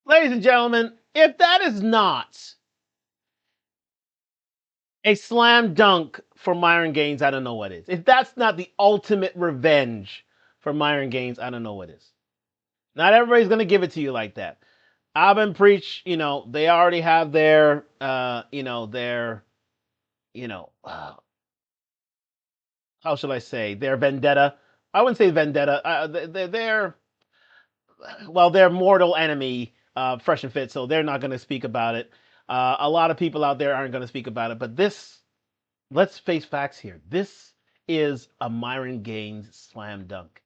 Ladies and gentlemen, if that is not a slam dunk for Myron Gaines, I don't know what is. If that's not the ultimate revenge for Myron Gaines, I don't know what is. Not everybody's going to give it to you like that. I've been preach, they already have their, how should I say, their vendetta. I wouldn't say vendetta. Their mortal enemy, Fresh and Fit, so they're not going to speak about it. A lot of people out there aren't going to speak about it, but this, let's face facts here. This is a Myron Gaines slam dunk.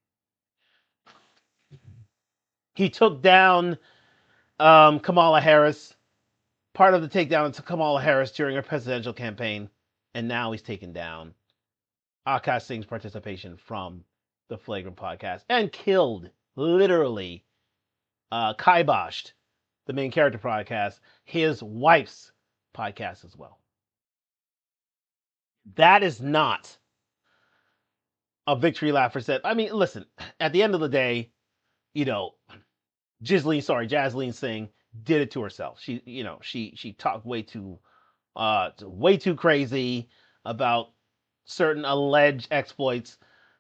He took down Kamala Harris, part of the takedown to Kamala Harris during her presidential campaign, and now he's taken down Akaash Singh's participation from the Flagrant podcast and killed, literally, kiboshed the main character podcast, his wife's podcast as well. That is not a victory lap for Seth. I mean, listen, at the end of the day, Jasleen Singh did it to herself. She talked way too crazy about certain alleged exploits,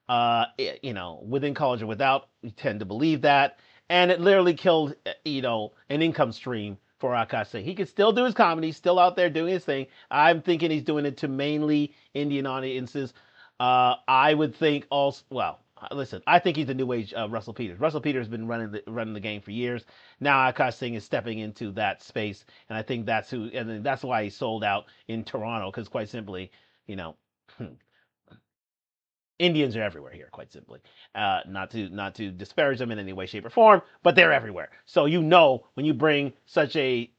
within college or without. We tend to believe that, and it literally killed, an income stream for Akaash Singh. He could still do his comedy, still out there doing his thing. I'm thinking he's doing it to mainly Indian audiences. I would think also, well, listen, I think he's the new age Russell Peters. Russell Peters has been running the game for years. Now Akaash Singh is stepping into that space, and I think that's why he sold out in Toronto, because quite simply, Indians are everywhere here, quite simply. Not to disparage them in any way, shape, or form, but they're everywhere. So when you bring such a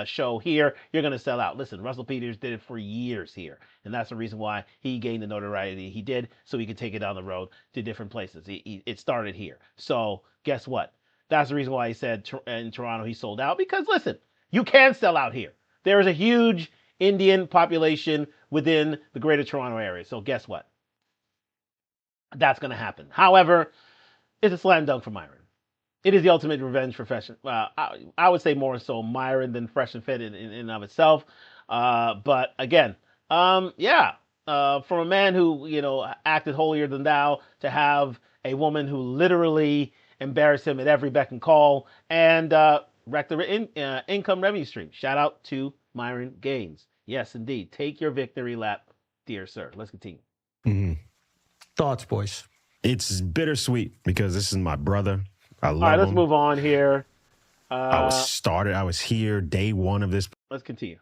show here, you're going to sell out. Listen, Russell Peters did it for years here, and that's the reason why he gained the notoriety he did, so he could take it down the road to different places. It started here. So guess what? That's the reason why he said in Toronto he sold out, because listen, you can sell out here. There is a huge Indian population within the greater Toronto area. So guess what? That's going to happen. However, it's a slam dunk for Myron. It is the ultimate revenge for Fresh. I would say more so Myron than Fresh and Fit in and of itself. But again, from a man who, acted holier than thou, to have a woman who literally embarrassed him at every beck and call and wrecked the income revenue stream. Shout out to Myron Gaines. Yes, indeed. Take your victory lap, dear sir. Let's continue. Mm-hmm. Thoughts, boys? It's bittersweet because this is my brother. I love him. All right, let's move on here. I was here day one of this. Let's continue.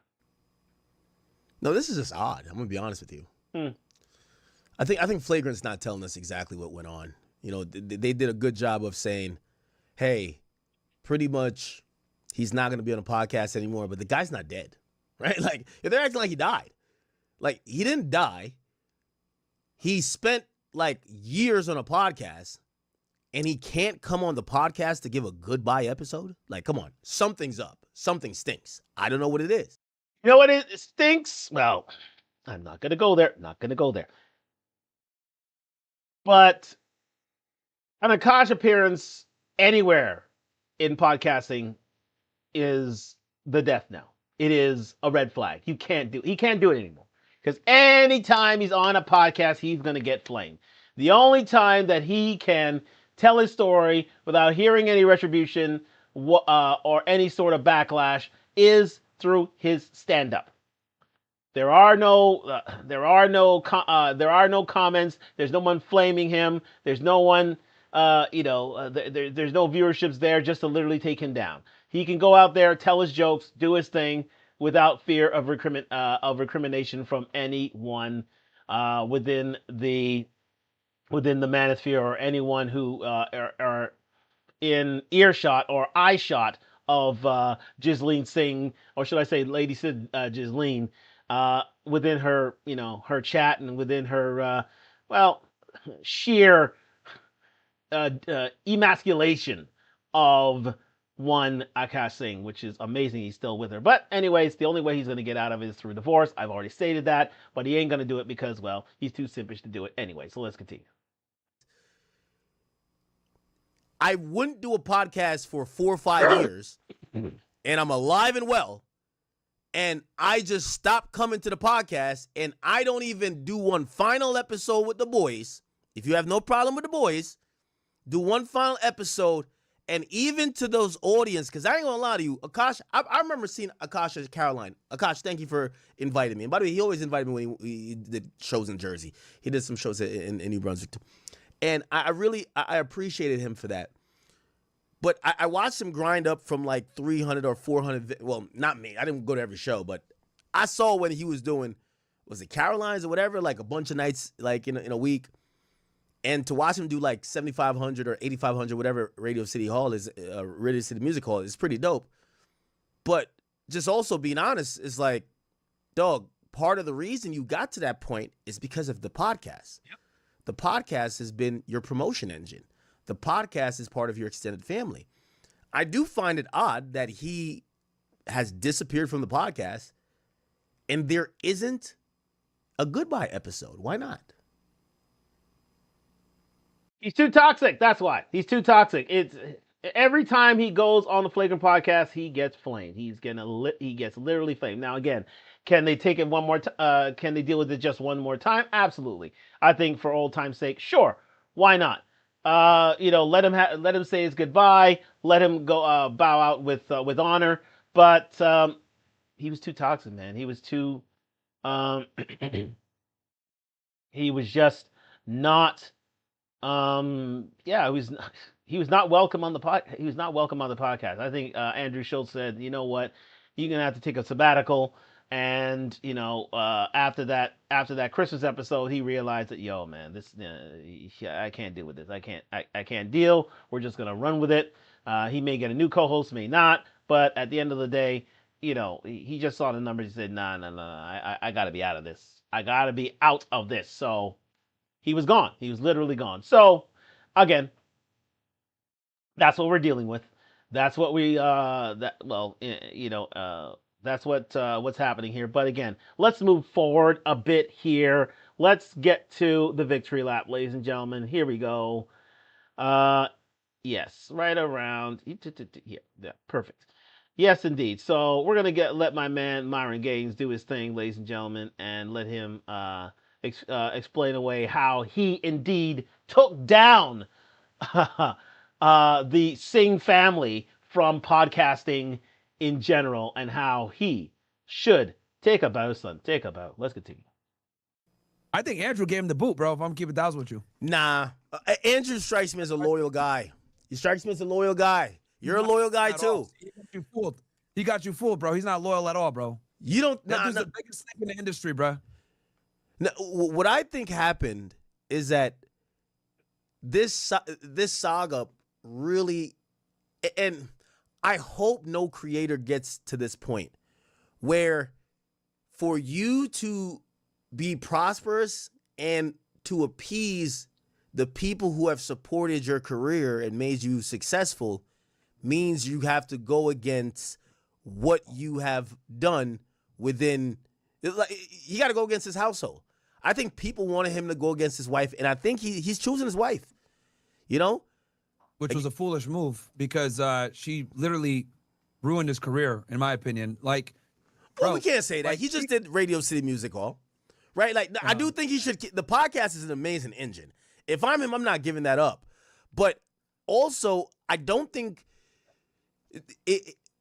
No, this is just odd. I'm gonna be honest with you. I think Flagrant's not telling us exactly what went on. They did a good job of saying, hey, pretty much he's not gonna be on a podcast anymore, but the guy's not dead. Right? Like, if they're acting like he died. Like, he didn't die. He spent, years on a podcast, and he can't come on the podcast to give a goodbye episode? Like, come on. Something's up. Something stinks. I don't know what it is. You know what it stinks? Well, I'm not going to go there. But an Akaash appearance anywhere in podcasting is the death knell. It is a red flag. He can't do it anymore. Because anytime he's on a podcast, he's going to get flamed. The only time that he can tell his story without hearing any retribution or any sort of backlash is through his stand-up. There are no comments. There's no one flaming him. There's no one, there's no viewerships there just to literally take him down. He can go out there, tell his jokes, do his thing without fear of recrimination from anyone within the manosphere or anyone who are in earshot or eyeshot of Jasleen Singh, or should I say Lady Sid Jasleen, within her, her chat and within her, sheer emasculation of one Akaash Singh, which is amazing he's still with her. But anyways, the only way he's going to get out of it is through divorce. I've already stated that, but he ain't going to do it because, well, he's too simpish to do it anyway. So let's continue. I wouldn't do a podcast for 4 or 5 years, and I'm alive and well, And I just stopped coming to the podcast, and I don't even do one final episode with the boys. If you have no problem with the boys, do one final episode. And even to those audience, because I ain't gonna lie to you, Akaash, I remember seeing Akaash at Caroline. Akaash, thank you for inviting me. And by the way, he always invited me when he did shows in Jersey. He did some shows in New Brunswick too. And I really appreciated him for that. But I watched him grind up from like 300 or 400. Well, not me. I didn't go to every show, but I saw when he was doing, was it Caroline's or whatever, like a bunch of nights like in a week. And to watch him do like 7,500 or 8,500, whatever Radio City Hall is, Radio City Music Hall is pretty dope. But just also being honest, it's like, dog, part of the reason you got to that point is because of the podcast. Yep. The podcast has been your promotion engine. The podcast is part of your extended family. I do find it odd that he has disappeared from the podcast and there isn't a goodbye episode. Why not? He's too toxic. That's why. He's too toxic. It's every time he goes on the Flagrant podcast, he gets flamed. He gets literally flamed. Now again, can they take it one more can they deal with it just one more time? Absolutely. I think for old time's sake, sure. Why not? Let him say his goodbye. Let him go bow out with honor. But he was too toxic, man. He was too he was just not he was not welcome on the he was not welcome on the podcast. I think Andrew Schultz said, you know what, you're gonna have to take a sabbatical. And after that Christmas episode, he realized that, yo, man, this I can't deal with this. I can't deal. We're just gonna run with it. He may get a new co-host, may not. But at the end of the day, he just saw the numbers. He said, nah, I gotta be out of this. I gotta be out of this. So he was gone. He was literally gone. So again, that's what we're dealing with. That's what that's what's happening here. But again, let's move forward a bit here. Let's get to the victory lap, ladies and gentlemen. Here we go. Yes, right around here. Yeah, perfect. Yes, indeed. So we're gonna let my man Myron Gaines do his thing, ladies and gentlemen, and let him explain away how he indeed took down the Singh family from podcasting in general, and how he should take a bow, son. Take a bow. Let's continue. I think Andrew gave him the boot, bro, if I'm keeping thousands with you. Nah. Andrew strikes me as a loyal guy. He strikes me as a loyal guy. You're a loyal guy, too. He got you fooled. He got you fooled, bro. He's not loyal at all, bro. You don't... That dude's the biggest snake in the industry, bro. Now, what I think happened is that this saga really... And I hope no creator gets to this point where for you to be prosperous and to appease the people who have supported your career and made you successful means you have to go against what you have done within. You got to go against his household. I think people wanted him to go against his wife, and I think he's choosing his wife. Which was a foolish move because she literally ruined his career, in my opinion. Like, bro, well, we can't say that. He just did Radio City Music Hall, right? Like, I do think he should. The podcast is an amazing engine. If I'm him, I'm not giving that up. But also, I don't think.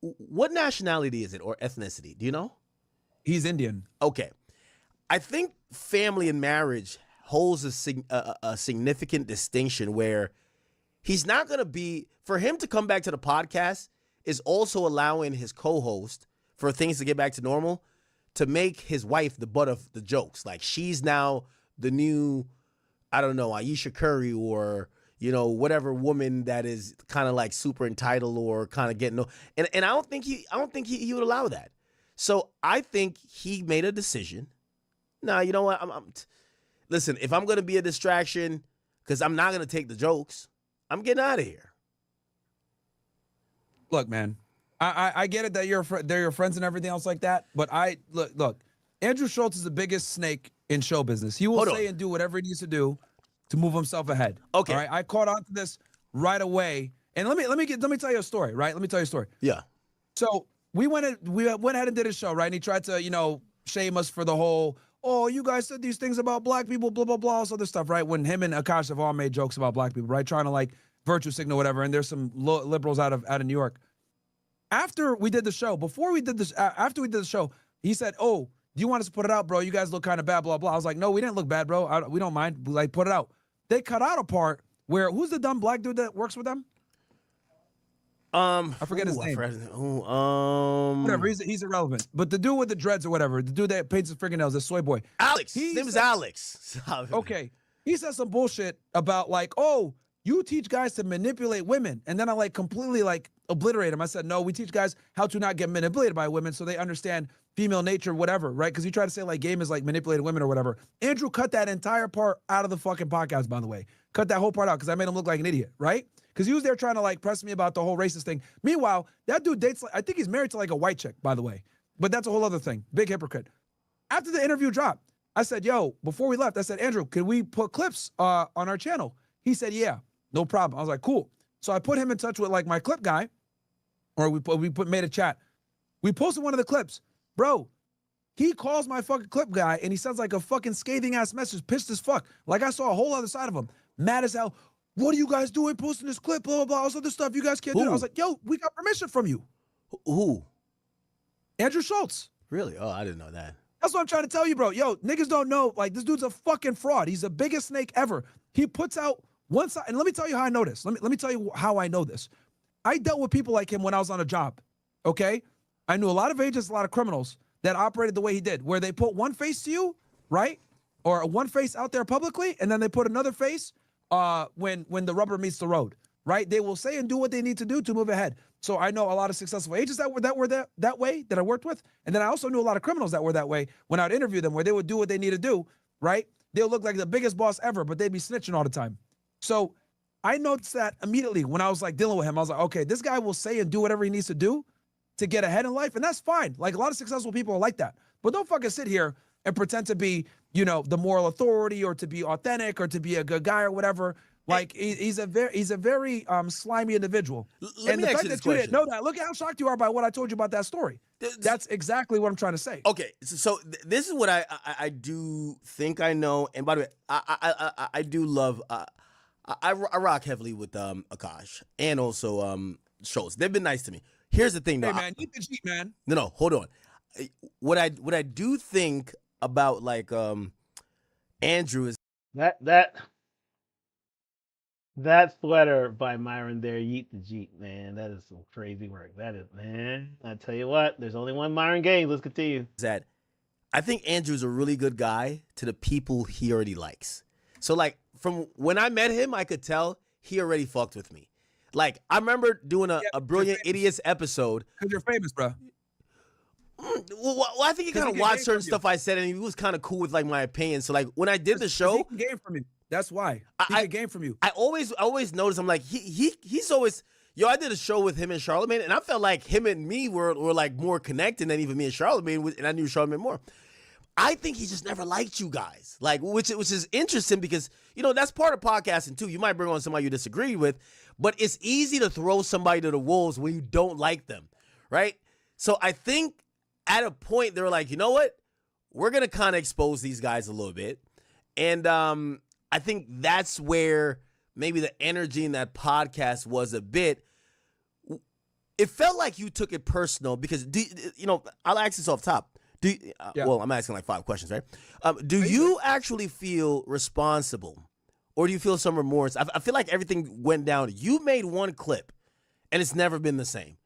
What nationality is it or ethnicity? Do you know? He's Indian. Okay. I think family and marriage holds a significant distinction where he's not going to be, for him to come back to the podcast is also allowing his co-host, for things to get back to normal, to make his wife the butt of the jokes. Like, she's now the new, I don't know, Aisha Curry or, whatever woman that is kind of like super entitled or kind of getting, and I don't think he would allow that. So I think he made a decision. Nah, you know what? Listen, if I'm going to be a distraction, because I'm not going to take the jokes, I'm getting out of here. Look, man, I get it that they're your friends and everything else like that, but look, Andrew Schultz is the biggest snake in show business. He will say and do whatever he needs to do to move himself ahead. Okay. All right. I caught on to this right away. And let me tell you a story, right? Let me tell you a story. Yeah. So we went ahead and did a show, right? And he tried to, shame us for the whole, oh, you guys said these things about black people, blah, blah, blah, all this other stuff, right? When him and Akaash have all made jokes about black people, right? Trying to like virtue signal, whatever. And there's some liberals out of New York. After we did the show, after we did the show, he said, oh, do you want us to put it out, bro? You guys look kind of bad, blah, blah. I was like, no, we didn't look bad, bro. We don't mind. Like, put it out. They cut out a part where, who's the dumb black dude that works with them? I forget his name. Whatever, he's irrelevant. But the dude with the dreads or whatever, the dude that paints his fingernails, the soy boy. Alex. His name is Alex. Okay. He said some bullshit about like, oh, you teach guys to manipulate women. And then I like completely like obliterate him. I said, no, we teach guys how to not get manipulated by women so they understand female nature, whatever, right? Because he tried to say like game is like manipulating women or whatever. Andrew cut that entire part out of the fucking podcast, by the way. Cut that whole part out because I made him look like an idiot, right? Because he was there trying to like press me about the whole racist thing. Meanwhile, that dude dates, I think he's married to like a white chick, by the way. But that's a whole other thing. Big hypocrite. After the interview dropped, I said, yo, before we left, I said, Andrew, can we put clips on our channel? He said, yeah, no problem. I was like, cool. So I put him in touch with like my clip guy, or made a chat. We posted one of the clips. Bro, he calls my fucking clip guy and he sends like a fucking scathing ass message, pissed as fuck. Like I saw a whole other side of him. Mad as hell. What are you guys doing posting this clip, blah, blah, blah, all this other stuff. You guys can't do it. I was like, yo, we got permission from you. Who? Andrew Schultz. Really? Oh, I didn't know that. That's what I'm trying to tell you, bro. Yo, niggas don't know. Like, this dude's a fucking fraud. He's the biggest snake ever. He puts out one side. And let me tell you how I know this. Let me tell you how I know this. I dealt with people like him when I was on a job, okay? I knew a lot of agents, a lot of criminals that operated the way he did, where they put one face to you, right? Or one face out there publicly, and then they put another face when the rubber meets the road, right? They will say and do what they need to do to move ahead. So I know a lot of successful agents that were that way that I worked with, and then I also knew a lot of criminals that were that way when I'd interview them, where they would do what they need to do, right? They'll look like the biggest boss ever, but they'd be snitching all the time. So I noticed that immediately when I was like dealing with him. I was like, okay, this guy will say and do whatever he needs to do to get ahead in life, and that's fine. Like a lot of successful people are like that, but don't fucking sit here and pretend to be, the moral authority or to be authentic or to be a good guy or whatever. Like he's a very slimy individual. Let me ask you this question. You didn't know that, look at how shocked you are by what I told you about that story. That's exactly what I'm trying to say. Okay, so this is what I do think I know. And by the way, I do love. I rock heavily with Akaash and also Schultz. They've been nice to me. Here's the thing, though. Hey man, keep the Jeep, man. No, hold on. What I do think about like Andrew is that sweater by Myron there, Yeet the Jeep, man. That is some crazy work. That is, man. I tell you what, there's only one Myron Gaines. Let's continue. That I think Andrew's a really good guy to the people he already likes. So like from when I met him, I could tell he already fucked with me. Like I remember doing a Brilliant Idiots episode. Because you're famous, bro. Well, I think he kind of watched certain stuff I said, and he was kind of cool with like my opinion. So like when I did the show, he can gain from you. That's why he can gain from you. I always notice. I'm like he's always. Yo, I did a show with him and Charlamagne, and I felt like him and me were like more connected than even me and Charlamagne, and I knew Charlamagne more. I think he just never liked you guys, like which is interesting because that's part of podcasting too. You might bring on somebody you disagree with, but it's easy to throw somebody to the wolves when you don't like them, right? So I think at a point they were like, you know what, we're gonna kind of expose these guys a little bit, and I think that's where maybe the energy in that podcast was a bit. It felt like you took it personal because I'll ask this off top. Well, I'm asking like 5 questions, right? Do you actually feel responsible, or do you feel some remorse? I feel like everything went down. You made one clip, and it's never been the same.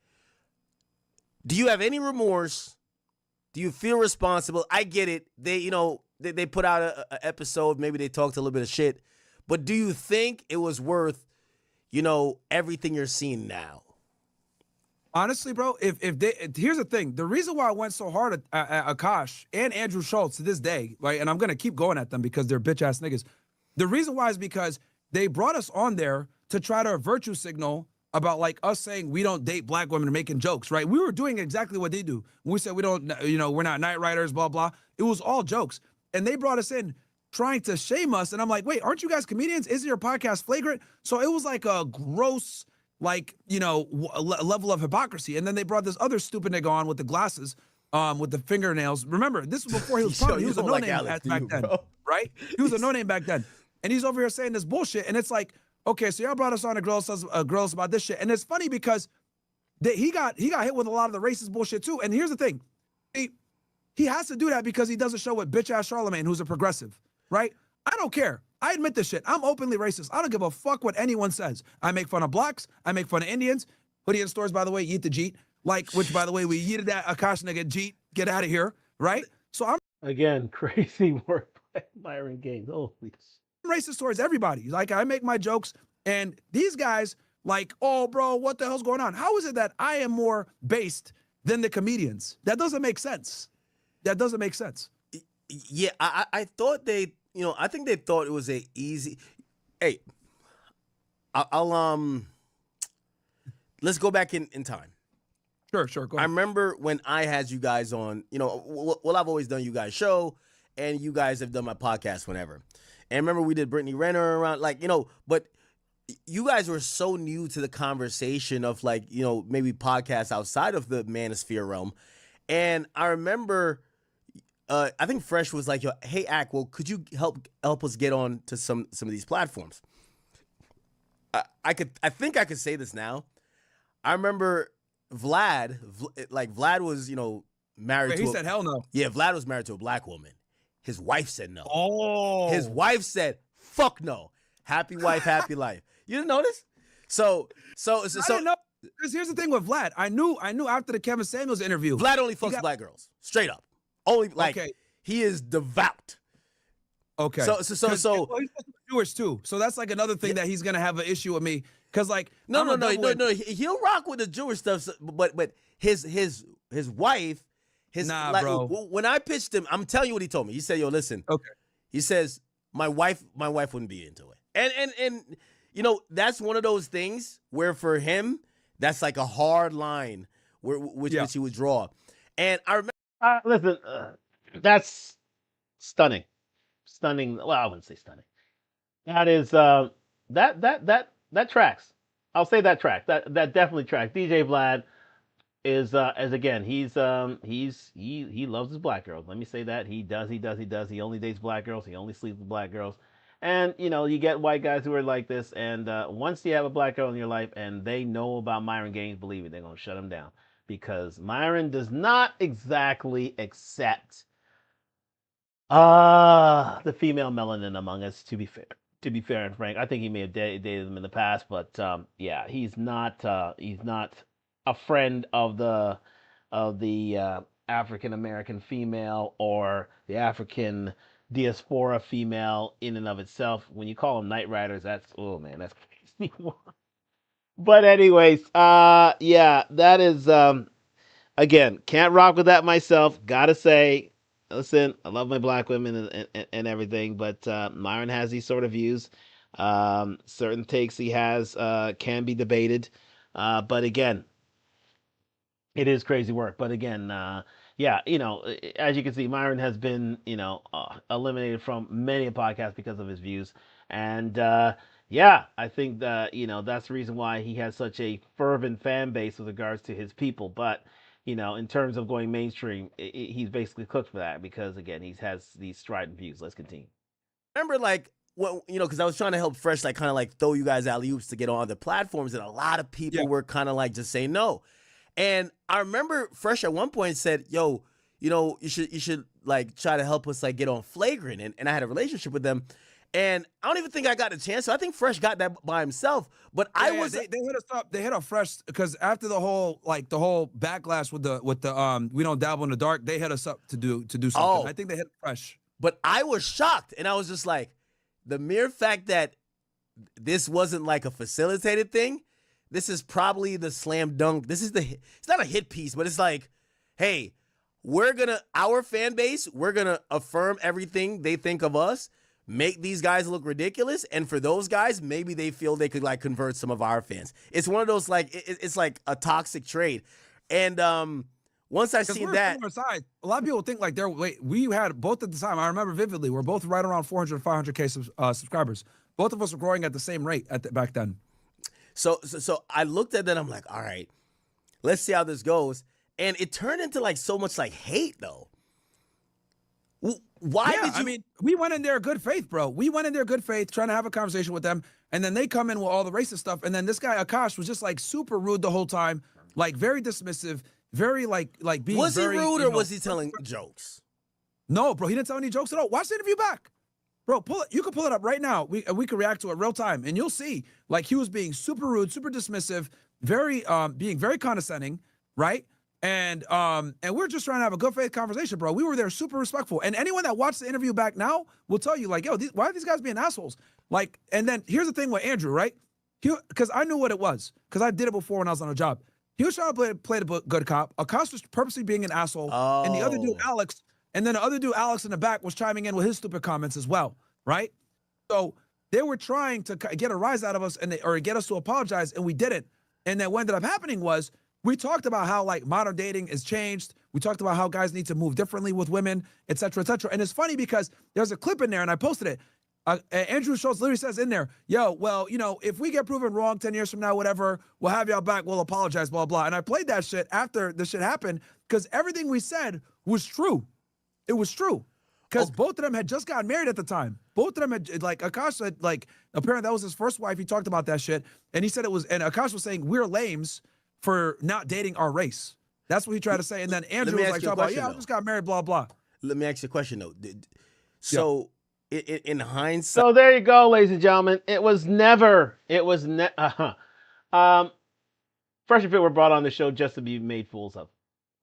Do you have any remorse? Do you feel responsible? I get it. They put out an episode. Maybe they talked a little bit of shit, but do you think it was worth, everything you're seeing now? Honestly, bro, here's the thing. The reason why I went so hard at Akaash and Andrew Schultz to this day, right, and I'm going to keep going at them because they're bitch-ass niggas. The reason why is because they brought us on there to try to virtue signal about, like, us saying we don't date black women and making jokes, right? We were doing exactly what they do. When we said we don't, we're not night riders, blah, blah. It was all jokes. And they brought us in trying to shame us. And I'm like, wait, aren't you guys comedians? Isn't your podcast Flagrant? So it was like a gross like, you know, level of hypocrisy. And then they brought this other stupid nigga on with the glasses, with the fingernails. Remember, this was before he was prominent. He was a no-name back then, right? He was a no-name back then. And he's over here saying this bullshit. And it's like, okay, so y'all brought us on a girls about this shit. And it's funny because he got hit with a lot of the racist bullshit too. And here's the thing. He has to do that because he does a show with bitch-ass Charlemagne, who's a progressive, right? I don't care. I admit this shit. I'm openly racist. I don't give a fuck what anyone says. I make fun of blacks. I make fun of Indians. Hoodie in stores, by the way, yeet the jeet. Like, which, by the way, we yeeted that Akaash nigga jeet. Get out of here, right? So I'm Again, crazy work by Myron Gaines. Holy shit. racist towards everybody. Like, I make my jokes, and these guys, like, oh, bro, what the hell's going on? How is it that I am more based than the comedians? That doesn't make sense. That doesn't make sense. Yeah, I thought they, you know, I think they thought it was a easy. Hey, I'll let's go back in time. Sure, go I ahead. remember when I had you guys on, you know, well, I've always done you guys' show, and you guys have done my podcast whenever. And remember we did Brittany Renner around, like, you know, but you guys were so new to the conversation of, like, you know, maybe podcasts outside of the manosphere realm. And I remember, I think Fresh was like, hey, Ak, well, could you help us get on to some of these platforms? I think I could say this now. I remember Vlad was, you know, married to. He said hell no. Yeah, Vlad was married to a black woman. His wife said no. Oh. His wife said, fuck no. Happy wife, happy life. You didn't notice? So I didn't know. Because here's the thing with Vlad. I knew after the Kevin Samuels interview. Vlad only fucks black girls. Straight up. Only, like, okay. He is devout. Okay. So well, he's Jewish too. So that's like another thing that he's gonna have an issue with me. Cause like no. He'll rock with the Jewish stuff, but his wife, bro. When I pitched him, I'm telling you what he told me. He said, "Yo, listen." Okay. He says my wife wouldn't be into it, and you know, that's one of those things where for him that's like a hard line which he would draw. And I remember. Listen, that's stunning. Well, I wouldn't say stunning. That is that tracks. I'll say that tracks. That definitely tracks. DJ Vlad is as again, he loves his black girls. Let me say that. He does. He only dates black girls. He only sleeps with black girls. And you know, you get white guys who are like this, and once you have a black girl in your life and they know about Myron Gaines, believe it, they're gonna shut him down. Because Myron does not exactly accept the female melanin among us, to be fair and frank. I think he may have dated them in the past, but yeah, he's not a friend of the African American female or the African diaspora female in and of itself. When you call them Night Riders, that's crazy. But anyways, yeah, that is again, can't rock with that myself. Gotta say, listen, I love my black women and everything, but Myron has these sort of views. Certain takes he has can be debated, but again, it is crazy work. But again, yeah, you know, as you can see, Myron has been, you know, eliminated from many a podcast because of his views, and yeah, I think that, you know, that's the reason why he has such a fervent fan base with regards to his people. But, you know, in terms of going mainstream, he's basically cooked for that because, again, he has these strident views. Let's continue. Remember, like, well, you know, because I was trying to help Fresh, like, kind of like throw you guys alley-oops to get on other platforms, and a lot of people were kind of like just saying no. And I remember Fresh at one point said, yo, you know, you should like try to help us like get on Flagrant. And I had a relationship with them. And I don't even think I got a chance. So I think Fresh got that by himself. But they hit us up. They hit up Fresh because after the whole backlash with the we don't dabble in the dark, they hit us up to do something. Oh. I think they hit Fresh. But I was shocked, and I was just like, the mere fact that this wasn't like a facilitated thing, this is probably the slam dunk. It's not a hit piece, but it's like, hey, our fan base, we're gonna affirm everything they think of us, make these guys look ridiculous, and for those guys, maybe they feel they could like convert some of our fans. It's one of those like it's like a toxic trade, and once I seen that, a lot of people think like we had both at the time. I remember vividly, we're both right around 400, 500K subscribers. Both of us were growing at the same rate back then. So I looked at that. I'm like, all right, let's see how this goes. And it turned into like so much like hate though. Why did you? I mean, we went in there good faith, bro. We went in there good faith, trying to have a conversation with them, and then they come in with all the racist stuff, and then this guy Akaash was just like super rude the whole time, like very dismissive, very like being. Was he very, rude or was he telling jokes? No, bro, he didn't tell any jokes at all. Watch the interview back, bro. Pull it. You can pull it up right now. We can react to it real time, and you'll see like he was being super rude, super dismissive, very being very condescending, right? And we're just trying to have a good faith conversation, bro. We were there super respectful. And anyone that watched the interview back now will tell you, like, yo, why are these guys being assholes? Like, and then here's the thing with Andrew, right? Because I knew what it was, because I did it before when I was on a job. He was trying to play the good cop. Akaash was purposely being an asshole. Oh. And the other dude, Alex, and then the other dude, Alex, in the back was chiming in with his stupid comments as well, right? So they were trying to get a rise out of us or get us to apologize, and we didn't. And then what ended up happening was, we talked about how like modern dating has changed. We talked about how guys need to move differently with women, et cetera, et cetera. And it's funny because there's a clip in there, and I posted it. Andrew Schultz literally says in there, yo, well, if we get proven wrong 10 years from now, whatever, we'll have y'all back, we'll apologize, blah, blah. And I played that shit after the shit happened because everything we said was true. It was true. Because both of them had just gotten married at the time. Both of them had, like, Akaash said, like, apparently that was his first wife. He talked about that shit. And he said and Akaash was saying, we're lames for not dating our race. That's what he tried to say. And then Andrew was like, I just got married, blah, blah. Let me ask you a question, though. So, in hindsight... So there you go, ladies and gentlemen. It was never... Fresh and Fit were brought on the show just to be made fools of,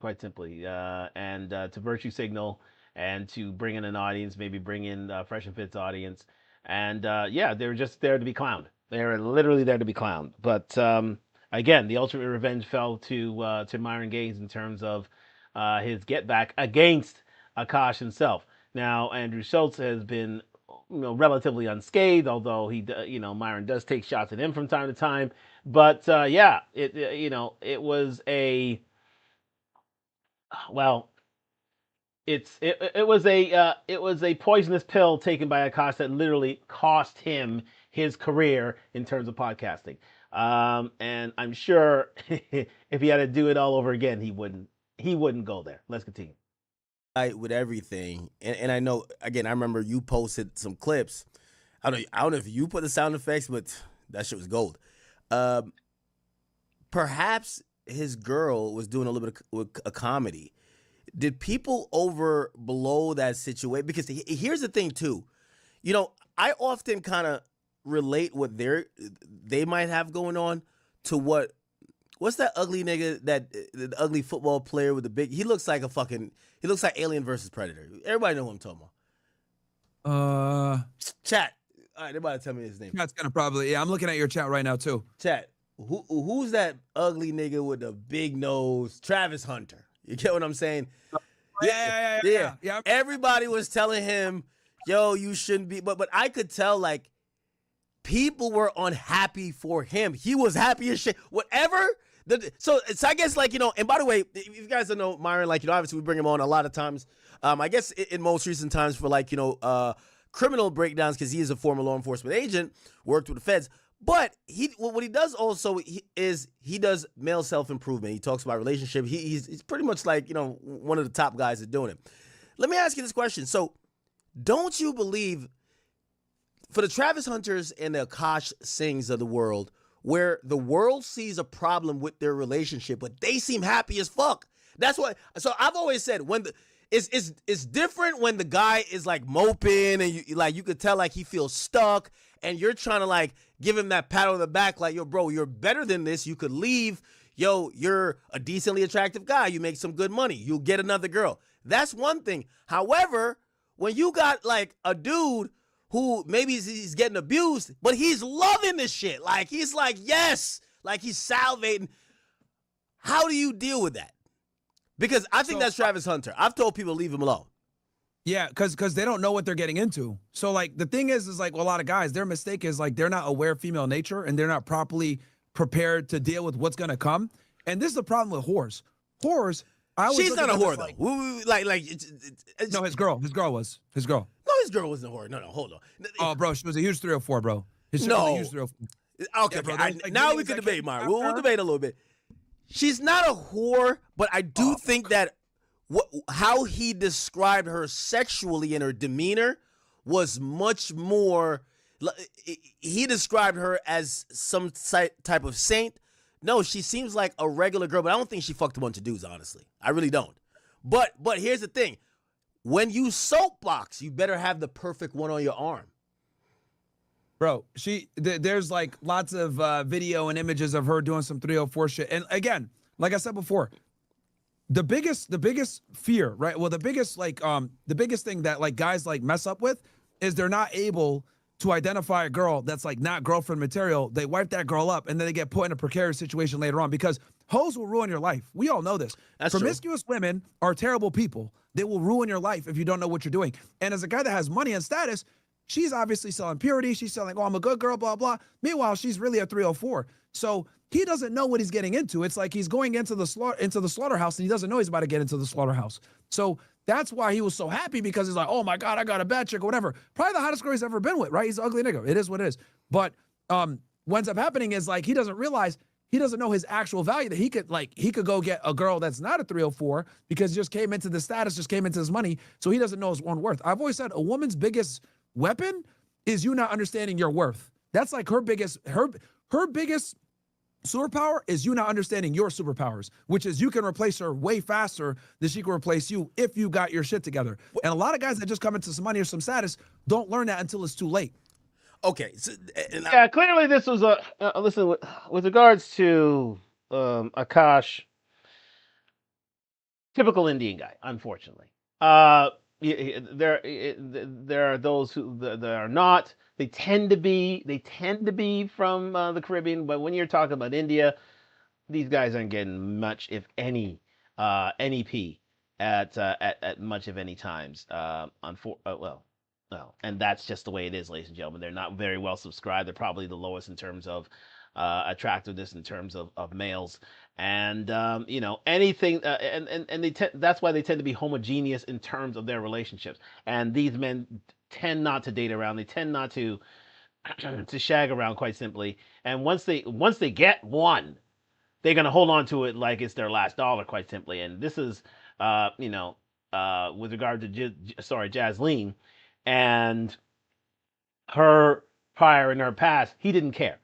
quite simply. And to virtue signal and to bring in an audience, maybe bring in Fresh and Fit's audience. And they were just there to be clowned. They were literally there to be clowned. But... again, the ultimate revenge fell to Myron Gaines in terms of his get back against Akaash himself. Now, Andrew Schultz has been, relatively unscathed, although Myron does take shots at him from time to time. But it was a it was a poisonous pill taken by Akaash that literally cost him his career in terms of podcasting. And I'm sure if he had to do it all over again, he wouldn't go there. Let's continue. With everything, and I know, again, I remember you posted some clips. I don't know if you put the sound effects, but that shit was gold. Perhaps his girl was doing a little bit of a comedy. Did people blow that situation? Because here's the thing too, I often kind of relate what they might have going on to what's that ugly nigga, the ugly football player with the big, he looks like Alien versus Predator. Everybody know who I'm talking about. Chat. All right, everybody tell me his name. Chat's gonna probably, I'm looking at your chat right now too. Chat. Who's that ugly nigga with the big nose? Travis Hunter. You get what I'm saying? Yeah. Everybody was telling him, yo, you shouldn't be, but I could tell, like, people were unhappy for him. He was happy as shit. Whatever. So I guess, like, and by the way, if you guys don't know Myron, like, obviously we bring him on a lot of times. I guess in most recent times for, like, criminal breakdowns, because he is a former law enforcement agent, worked with the feds. But what he does also is he does male self-improvement. He talks about relationship. He's pretty much like, one of the top guys at doing it. Let me ask you this question. So don't you believe, for the Travis Hunters and the Akaash Singhs of the world, where the world sees a problem with their relationship, but they seem happy as fuck? That's what. So I've always said, it's different when the guy is like moping and you could tell like he feels stuck, and you're trying to like give him that pat on the back, like, yo, bro, you're better than this. You could leave. Yo, you're a decently attractive guy. You make some good money. You'll get another girl. That's one thing. However, when you got like a dude who maybe he's getting abused, but he's loving this shit. Like, he's like, yes, like he's salivating. How do you deal with that? Because I think that's Travis Hunter. I've told people leave him alone. Yeah, because they don't know what they're getting into. So, like, the thing is like, well, a lot of guys, their mistake is, like, they're not aware of female nature, and they're not properly prepared to deal with what's going to come. And this is the problem with whores. Whores, I always She's not a whore, though. No, his girl was. His girl. No, his girl wasn't a whore. No, hold on. Oh, bro, she was a huge 304, bro. No. Huge 304. Okay, Yeah, bro, okay. there's, like, Now we videos can that debate, came Mara. We'll after. debate a little bit. She's not a whore, but I do think that how he described her sexually in her demeanor was much more. He described her as some type of saint. No, she seems like a regular girl, but I don't think she fucked a bunch of dudes, honestly. I really don't. But here's the thing. When you soapbox, you better have the perfect one on your arm. Bro, there's like lots of video and images of her doing some 304 shit. And again, like I said before, the biggest fear, right? Well, the biggest thing that like guys like mess up with is they're not able to identify a girl that's like not girlfriend material. They wipe that girl up and then they get put in a precarious situation later on because hoes will ruin your life. We all know this. That's Promiscuous women are terrible people. They will ruin your life if you don't know what you're doing. And as a guy that has money and status, she's obviously selling purity. She's selling, oh, I'm a good girl, blah, blah. Meanwhile, she's really a 304. So he doesn't know what he's getting into. It's like he's going into the slaughterhouse and he doesn't know he's about to get into the slaughterhouse. So that's why he was so happy because he's like, oh my God, I got a bad chick or whatever. Probably the hottest girl he's ever been with, right? He's an ugly nigga. It is what it is. But what ends up happening is like he doesn't realize, he doesn't know his actual value, that he could go get a girl that's not a 304 because he just came into the status, just came into his money. So he doesn't know his own worth. I've always said a woman's biggest weapon is you not understanding your worth. That's like her biggest superpower is you not understanding your superpowers, which is you can replace her way faster than she can replace you if you got your shit together. And a lot of guys that just come into some money or some status don't learn that until it's too late. Okay. So, Yeah, clearly this was a listen with regards to Akaash, typical Indian guy, unfortunately. There are those who there are not. They tend to be from the Caribbean, but when you're talking about India, these guys aren't getting much, if any, NEP at much of any times. Well, and that's just the way it is, ladies and gentlemen. They're not very well subscribed. They're probably the lowest in terms of attractiveness in terms of males, and anything, and that's why they tend to be homogeneous in terms of their relationships. And these men tend not to date around. They tend not to to shag around, quite simply. And once they get one, they're gonna hold on to it like it's their last dollar, quite simply. And this is, with regard to Jasleen and her prior and her past, he didn't care.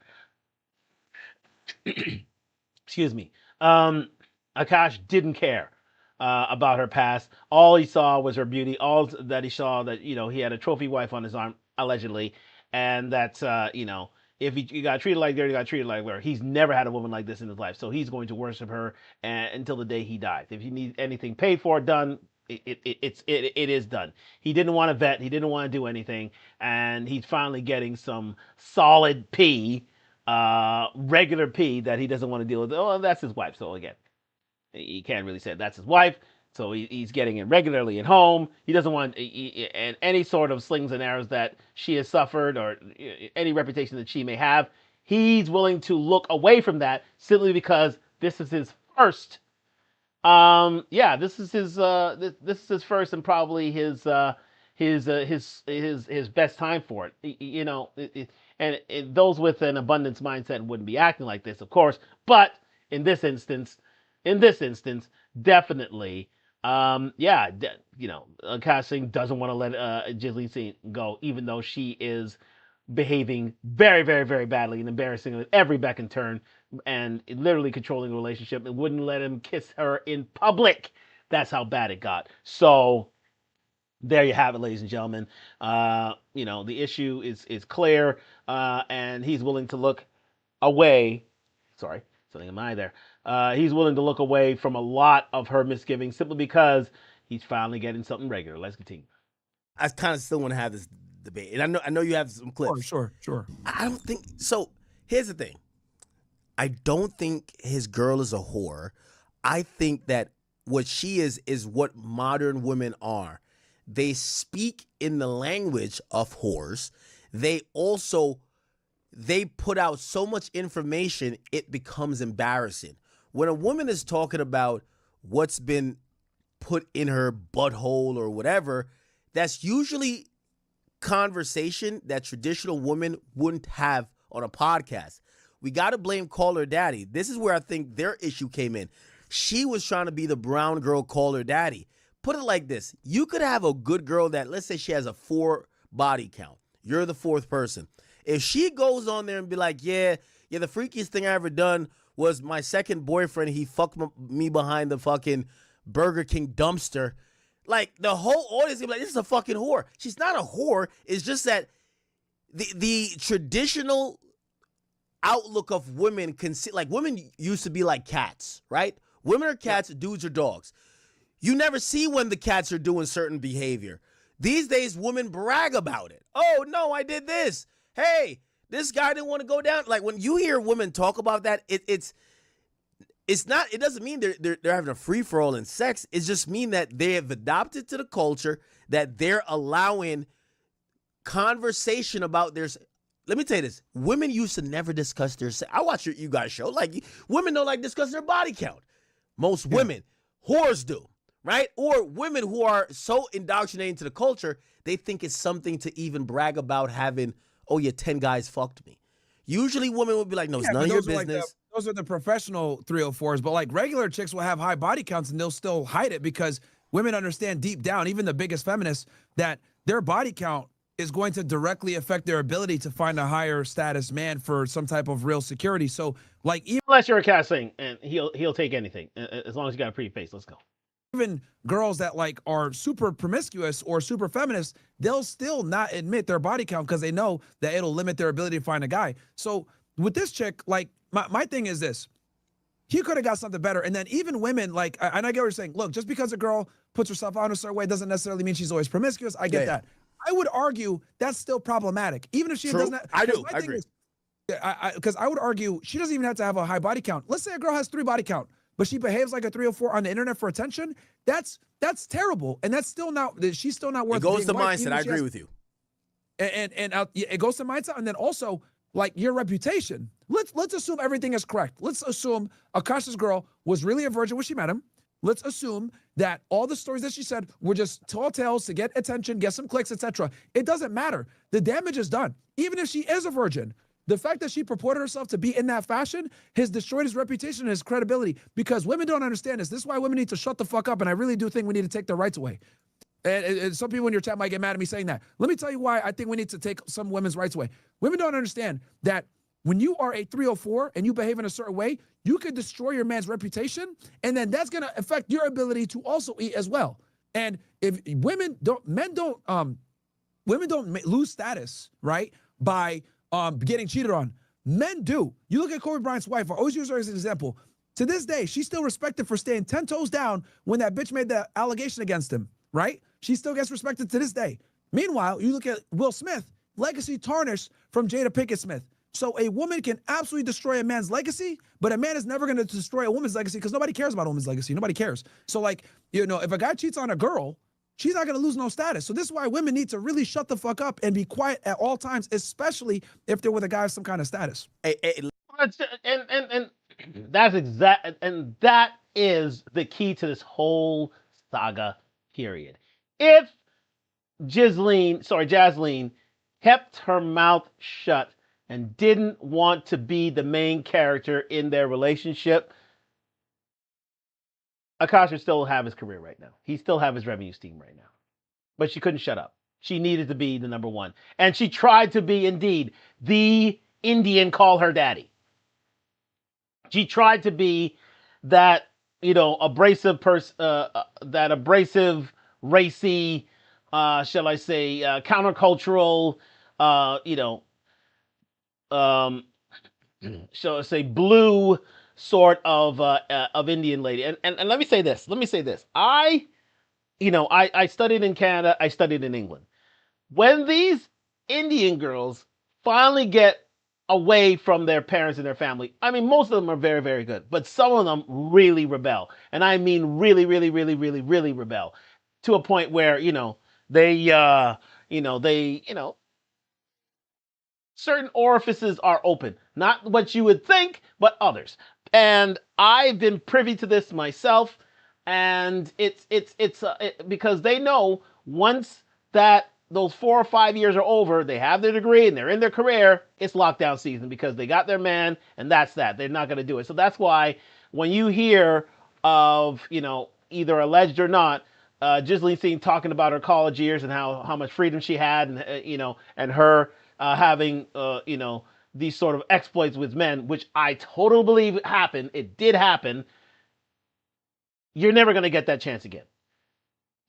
Excuse me. Akaash didn't care about her past. All he saw was her beauty. All that he saw, that he had a trophy wife on his arm, allegedly, and that's if he got treated like dirt, he got treated like dirt. He's never had a woman like this in his life, so he's going to worship her until the day he dies. If he needs anything paid for, done, it is done. He didn't want to vet. He didn't want to do anything, and he's finally getting some solid P, regular P that he doesn't want to deal with. Oh, that's his wife. So again, he can't really say that's his wife. So he's getting it regularly at home. He doesn't want and any sort of slings and arrows that she has suffered or any reputation that she may have. He's willing to look away from that simply because this is his first. This is his. This is his first and probably his best time for it. And those with an abundance mindset wouldn't be acting like this, of course. But in this instance, definitely. Akaash Singh doesn't want to let Jasleen Singh go, even though she is behaving very, very, very badly and embarrassing at every beck and turn, and literally controlling the relationship, and wouldn't let him kiss her in public. That's how bad it got. So there you have it, ladies and gentlemen. The issue is clear, and he's willing to look away. Sorry, something in my eye there. He's willing to look away from a lot of her misgivings simply because he's finally getting something regular. Let's continue. I kind of still want to have this debate, and I know you have some clips. Sure. I don't think so. Here's the thing. I don't think his girl is a whore. I think that what she is what modern women are. They speak in the language of whores. They put out so much information, it becomes embarrassing. When a woman is talking about what's been put in her butthole or whatever, that's usually conversation that traditional women wouldn't have on a podcast. we got to blame Call Her Daddy. This is where I think their issue came in. She was trying to be the brown girl Call Her Daddy. Put it like this. You could have a good girl that, let's say she has a 4 body count. You're the 4th person. If she goes on there and be like, yeah, the freakiest thing I ever done was my second boyfriend, he fucked me behind the fucking Burger King dumpster. Like, the whole audience is like, this is a fucking whore. She's not a whore. It's just that the traditional outlook of women, like, women used to be like cats, right? Women are cats, dudes are dogs. You never see when the cats are doing certain behavior. These days, women brag about it. Oh, no, I did this. Hey, this guy didn't want to go down. Like, when you hear women talk about that, it's not. It doesn't mean they're having a free for all in sex. It just mean that they have adopted to the culture, that they're allowing conversation about their. Let me tell you this: women used to never discuss their sex. I watch you guys show. Like, women don't like discussing their body count. Most women, whores do, right? Or women who are so indoctrinated into the culture, they think it's something to even brag about having. Oh yeah, 10 guys fucked me. Usually women would be like, no, it's none of your business. Like those are the professional 304s, but like regular chicks will have high body counts and they'll still hide it because women understand deep down, even the biggest feminists, that their body count is going to directly affect their ability to find a higher status man for some type of real security. So like unless you're Akaash Singh, and he'll take anything as long as you got a pretty face. Let's go. Even girls that like are super promiscuous or super feminist, they'll still not admit their body count because they know that it'll limit their ability to find a guy. So with this chick, like my thing is this: he could have got something better. And then even women, like, and I get what you're saying. Look, just because a girl puts herself out in a certain way doesn't necessarily mean she's always promiscuous. I get that. I would argue that's still problematic, even if she doesn't. I agree. Because I would argue she doesn't even have to have a high body count. Let's say a girl has 3 body count, but she behaves like a 304 on the internet for attention. That's terrible, and that's still not. She's still not worth. It goes to mindset. mindset. I agree with you. And it goes to mindset, and then also like your reputation. Let's assume everything is correct. Let's assume Akaash's girl was really a virgin when she met him. Let's assume that all the stories that she said were just tall tales to get attention, get some clicks, etc. It doesn't matter. The damage is done. Even if she is a virgin, the fact that she purported herself to be in that fashion has destroyed his reputation and his credibility, because women don't understand this. This is why women need to shut the fuck up, and I really do think we need to take their rights away. And some people in your chat might get mad at me saying that. Let me tell you why I think we need to take some women's rights away. Women don't understand that when you are a 304 and you behave in a certain way, you could destroy your man's reputation, and then that's going to affect your ability to also eat as well. And if women don't lose status, right, by getting cheated on. Men do. You look at Kobe Bryant's wife. I always use her as an example. To this day, she's still respected for staying 10 toes down when that bitch made the allegation against him, right? She still gets respected to this day. Meanwhile, you look at Will Smith, legacy tarnished from Jada Pinkett Smith. So a woman can absolutely destroy a man's legacy, but a man is never going to destroy a woman's legacy because nobody cares about a woman's legacy. Nobody cares. So like, you know, if a guy cheats on a girl, she's not going to lose no status. So this is why women need to really shut the fuck up and be quiet at all times, especially if they're with a guy of some kind of status. And that's and that is the key to this whole saga, period. If Jasleen kept her mouth shut and didn't want to be the main character in their relationship, Akaash would still have his career right now. He still have his revenue steam right now. But she couldn't shut up. She needed to be the number one. And she tried to be, indeed, the Indian Call Her Daddy. She tried to be that, you know, abrasive person, that abrasive, racy, shall I say, countercultural, shall I say, blue sort of Indian lady. And let me say this. I studied in Canada. I studied in England. When these Indian girls finally get away from their parents and their family, I mean, most of them are very, very good, but some of them really rebel. And I mean really, really, really, really, really rebel to a point where, certain orifices are open. Not what you would think, but others. And I've been privy to this myself, and it's because they know once that those 4 or 5 years are over, they have their degree and they're in their career, it's lockdown season because they got their man and that's that. They're not going to do it. So that's why when you hear of, either alleged or not, Jasleen Singh talking about her college years and how much freedom she had and, and her having, these sort of exploits with men, which I totally believe happened. It did happen. You're never going to get that chance again.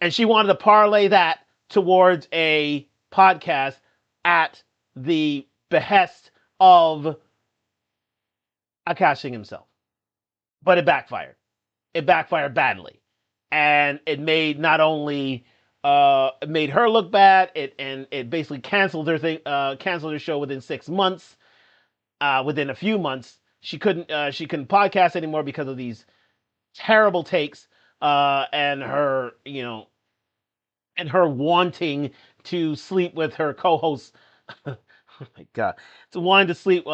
And she wanted to parlay that towards a podcast at the behest of Akaash himself. But it backfired. It backfired badly. And it made not only it made her look bad, it basically canceled her show within 6 months. Within a few months, she couldn't podcast anymore because of these terrible takes and her wanting to sleep with her co-host. Oh my God, to wanting to sleep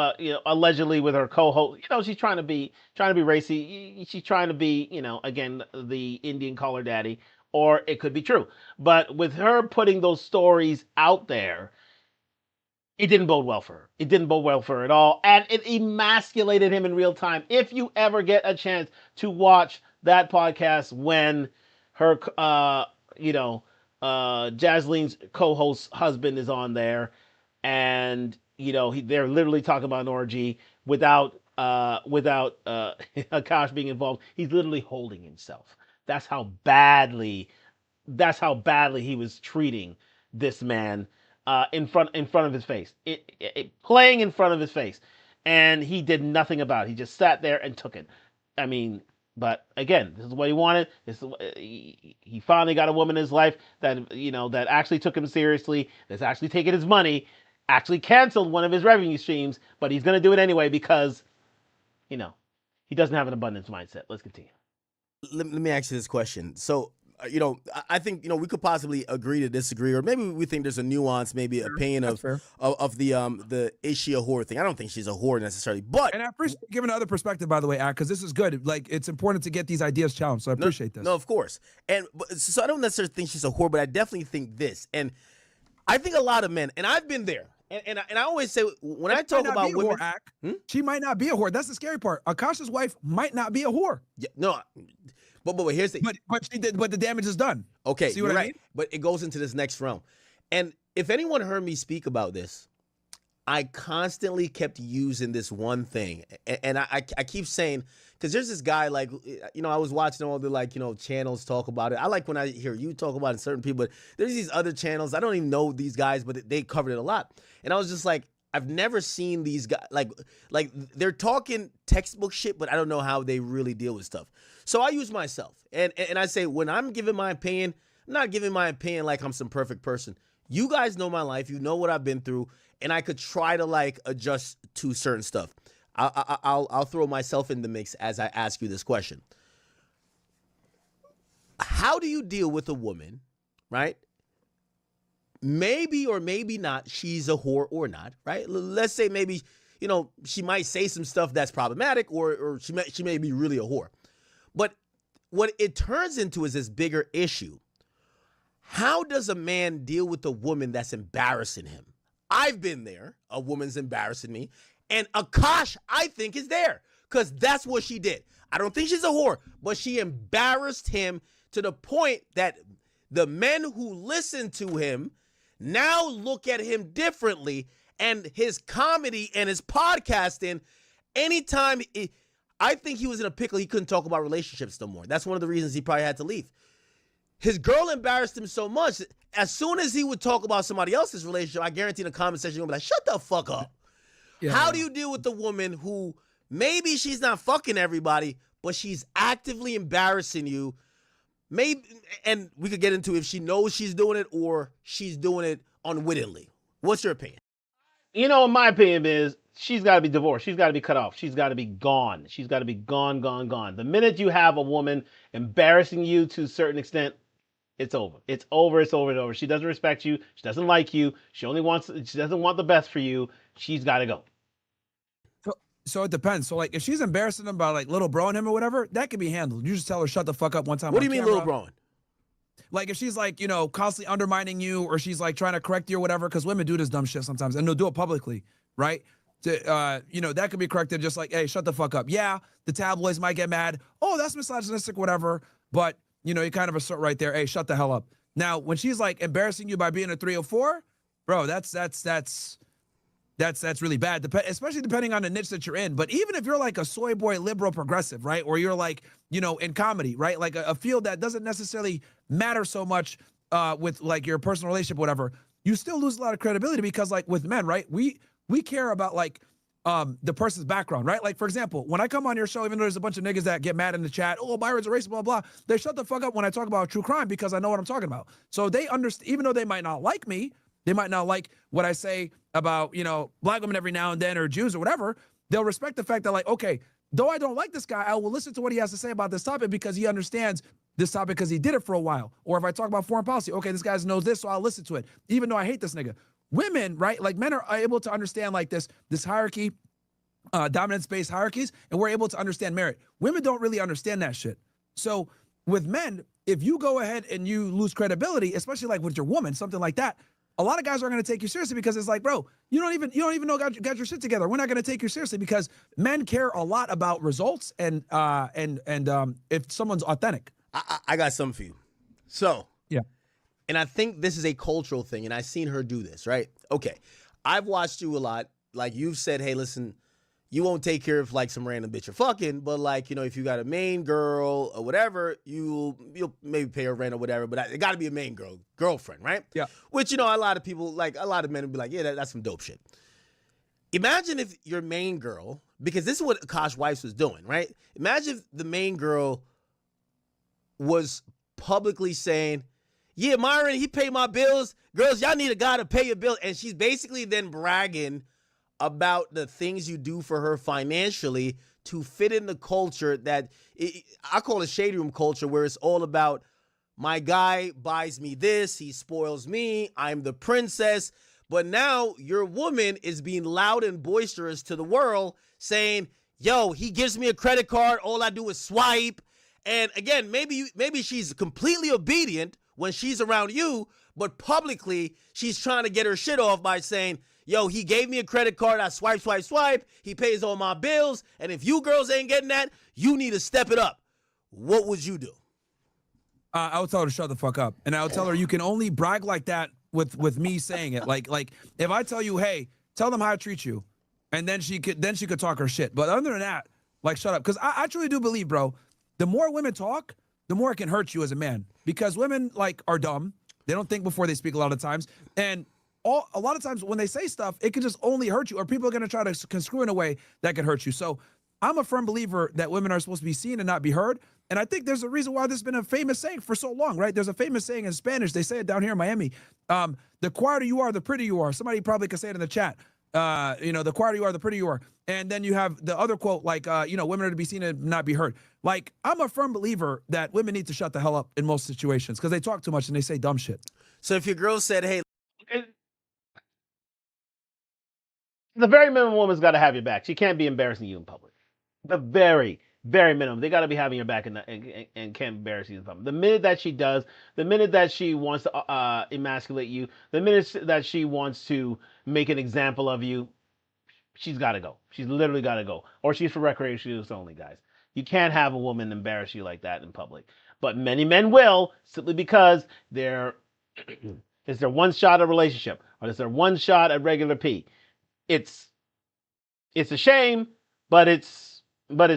allegedly with her co-host. She's trying to be racy. She's trying to be again the Indian caller daddy, or it could be true. But with her putting those stories out there, it didn't bode well for her. It didn't bode well for her at all. And it emasculated him in real time. If you ever get a chance to watch that podcast when her, Jasleen's co-host's husband is on there and, they're literally talking about an orgy without Akaash being involved. He's literally holding himself. That's how badly he was treating this man. In front of his face, playing in front of his face, and he did nothing about it. He just sat there and took it. I mean, but again, this is what he wanted. He finally got a woman in his life that that actually took him seriously. That's actually taken his money. Actually canceled one of his revenue streams, but he's gonna do it anyway because, he doesn't have an abundance mindset. Let's continue. Let me ask you this question. So. I think we could possibly agree to disagree, or maybe we think there's a nuance, maybe opinion of the is she a whore thing. I don't think she's a whore necessarily, but and I appreciate giving another perspective, by the way, because this is good. Like, it's important to get these ideas challenged, so I appreciate this. No, of course, so I don't necessarily think she's a whore, but I definitely think this, and I think a lot of men, and I've been there, and I always say when I talk about women, she might not be a whore. That's the scary part. Akash's wife might not be a whore. Yeah, no. But here's the but the damage is done. Okay, see what I mean? But it goes into this next realm. And if anyone heard me speak about this, I constantly kept using this one thing. And I keep saying, because there's this guy, like, I was watching all the channels talk about it. I like when I hear you talk about it, certain people, but there's these other channels. I don't even know these guys, but they covered it a lot. And I was just like, I've never seen these guys like they're talking textbook shit, but I don't know how they really deal with stuff. So I use myself, and I say when I'm giving my opinion, I'm not giving my opinion like I'm some perfect person. You guys know my life, you know what I've been through, and I could try to adjust to certain stuff. I'll throw myself in the mix as I ask you this question. How do you deal with a woman, right? Maybe or maybe not, she's a whore or not, right? Let's say maybe, she might say some stuff that's problematic or she may be really a whore. But what it turns into is this bigger issue. How does a man deal with a woman that's embarrassing him? I've been there. A woman's embarrassing me. And Akaash, I think, is there because that's what she did. I don't think she's a whore, but she embarrassed him to the point that the men who listen to him now look at him differently, and his comedy and his podcasting, anytime I think he was in a pickle, he couldn't talk about relationships no more. That's one of the reasons he probably had to leave. His girl embarrassed him so much, as soon as he would talk about somebody else's relationship, I guarantee the comment section would be like, shut the fuck up. Yeah. How do you deal with the woman who maybe she's not fucking everybody, but she's actively embarrassing you? Maybe, and we could get into if she knows she's doing it or she's doing it unwittingly. What's your opinion? My opinion is she's got to be divorced. She's got to be cut off. She's got to be gone. She's got to be gone. The minute you have a woman embarrassing you to a certain extent, it's over. It's over. She doesn't respect you. She doesn't like you. She doesn't want the best for you. She's got to go. So it depends. So if she's embarrassing him by little bro and him or whatever, that can be handled. You just tell her shut the fuck up one time. What do you mean little bro? Like if she's like, constantly undermining you, or she's like trying to correct you or whatever, because women do this dumb shit sometimes, and they'll do it publicly, right? That could be corrected just like, hey, shut the fuck up. Yeah, the tabloids might get mad. Oh, that's misogynistic, whatever. But, you kind of assert right there, hey, shut the hell up. Now, when she's like embarrassing you by being a 304, bro, that's really bad, especially depending on the niche that you're in. But even if you're like a soy boy liberal progressive, right? Or you're like, in comedy, right? Like a field that doesn't necessarily matter so much with like your personal relationship, whatever, you still lose a lot of credibility because like with men, right? We care about like the person's background, right? Like for example, when I come on your show, even though there's a bunch of niggas that get mad in the chat, oh, Byron's a racist, blah, blah, they shut the fuck up when I talk about true crime because I know what I'm talking about. So they understand, even though they might not like me, they might not like what I say about, black women every now and then or Jews or whatever. They'll respect the fact that like, okay, though I don't like this guy, I will listen to what he has to say about this topic because he understands this topic because he did it for a while. Or if I talk about foreign policy, okay, this guy knows this, so I'll listen to it, even though I hate this nigga. Women, right? Like men are able to understand like this hierarchy, dominance-based hierarchies, and we're able to understand merit. Women don't really understand that shit. So with men, if you go ahead and you lose credibility, especially like with your woman, something like that, a lot of guys aren't going to take you seriously because it's like, bro, you don't even know got your shit together. We're not going to take you seriously because men care a lot about results and if someone's authentic. I got something for you. So, yeah. And I think this is a cultural thing, and I've seen her do this, right? Okay. I've watched you a lot. Like, you've said, hey, listen, you won't take care of, like, some random bitch you're fucking, but, like, if you got a main girl or whatever, you'll maybe pay her rent or whatever, but it got to be a main girlfriend, right? Yeah. Which, a lot of people, like, a lot of men would be like, yeah, that's some dope shit. Imagine if your main girl, because this is what Akaash Wipes was doing, right? Imagine if the main girl was publicly saying, yeah, Myron, he paid my bills. Girls, y'all need a guy to pay your bills. And she's basically then bragging about the things you do for her financially to fit in the culture that I call it shade room culture, where it's all about my guy buys me this, he spoils me, I'm the princess. But now your woman is being loud and boisterous to the world saying, yo, he gives me a credit card, all I do is swipe. And again, maybe she's completely obedient when she's around you, but publicly she's trying to get her shit off by saying, yo, he gave me a credit card, I swipe, he pays all my bills, and if you girls ain't getting that, you need to step it up. What would you do? I would tell her to shut the fuck up. And I would tell her you can only brag like that with me saying it. Like if I tell you, hey, tell them how I treat you, and then she could talk her shit. But other than that, like, shut up. Because I truly do believe, bro, the more women talk, the more it can hurt you as a man. Because women, like, are dumb. They don't think before they speak a lot of times. And a lot of times when they say stuff, it can just only hurt you, or people are going to try to construe in a way that can hurt you. So I'm a firm believer that women are supposed to be seen and not be heard. And I think there's a reason why this has been a famous saying for so long, right? There's a famous saying in Spanish. They say it down here in Miami. The quieter you are, the prettier you are. Somebody probably could say it in the chat. The quieter you are, the prettier you are. And then you have the other quote, like, women are to be seen and not be heard. Like, I'm a firm believer that women need to shut the hell up in most situations because they talk too much and they say dumb shit. So if your girl said, hey, the very minimum woman's got to have your back. She can't be embarrassing you in public. The very, very minimum. They got to be having your back and can't embarrass you in public. The minute that she does, the minute that she wants to emasculate you, the minute that she wants to make an example of you, she's got to go. She's literally got to go. Or she's for recreational use only, guys. You can't have a woman embarrass you like that in public. But many men will, simply because it's their one shot at a relationship, or it's their one shot at regular P. It's a shame, but it's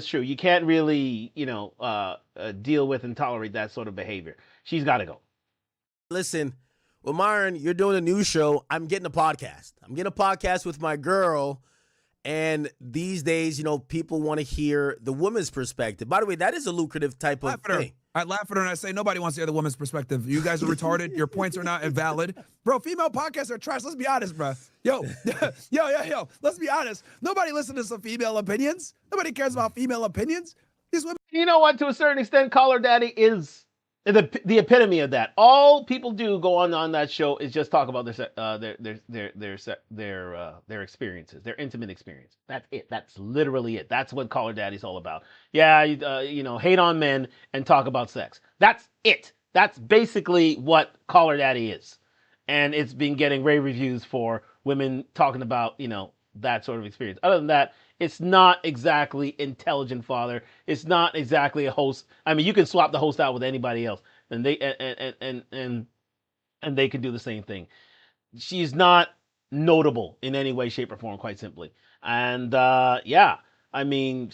true. You can't really, deal with and tolerate that sort of behavior. She's got to go. Listen, well, Myron, you're doing a new show. I'm getting a podcast. I'm getting a podcast with my girl. And these days, people want to hear the woman's perspective. By the way, that is a lucrative type of thing. I laugh at her and I say, nobody wants to hear the woman's perspective. You guys are retarded. Your points are not invalid. Bro, female podcasts are trash. Let's be honest, bro. Yo, let's be honest. Nobody listens to some female opinions. Nobody cares about female opinions. These women. You know what? To a certain extent, Caller Daddy is the epitome of that. All people do go on that show is just talk about their experiences, their intimate experience. That's it. That's literally it. That's what Caller Daddy's all about. Yeah, hate on men and talk about sex. That's it. That's basically what Caller Daddy is. And it's been getting rave reviews for women talking about, that sort of experience. Other than that, it's not exactly intelligent father. It's not exactly a host. I mean, you can swap the host out with anybody else, and they can do the same thing. She's not notable in any way, shape, or form, quite simply. And yeah, I mean,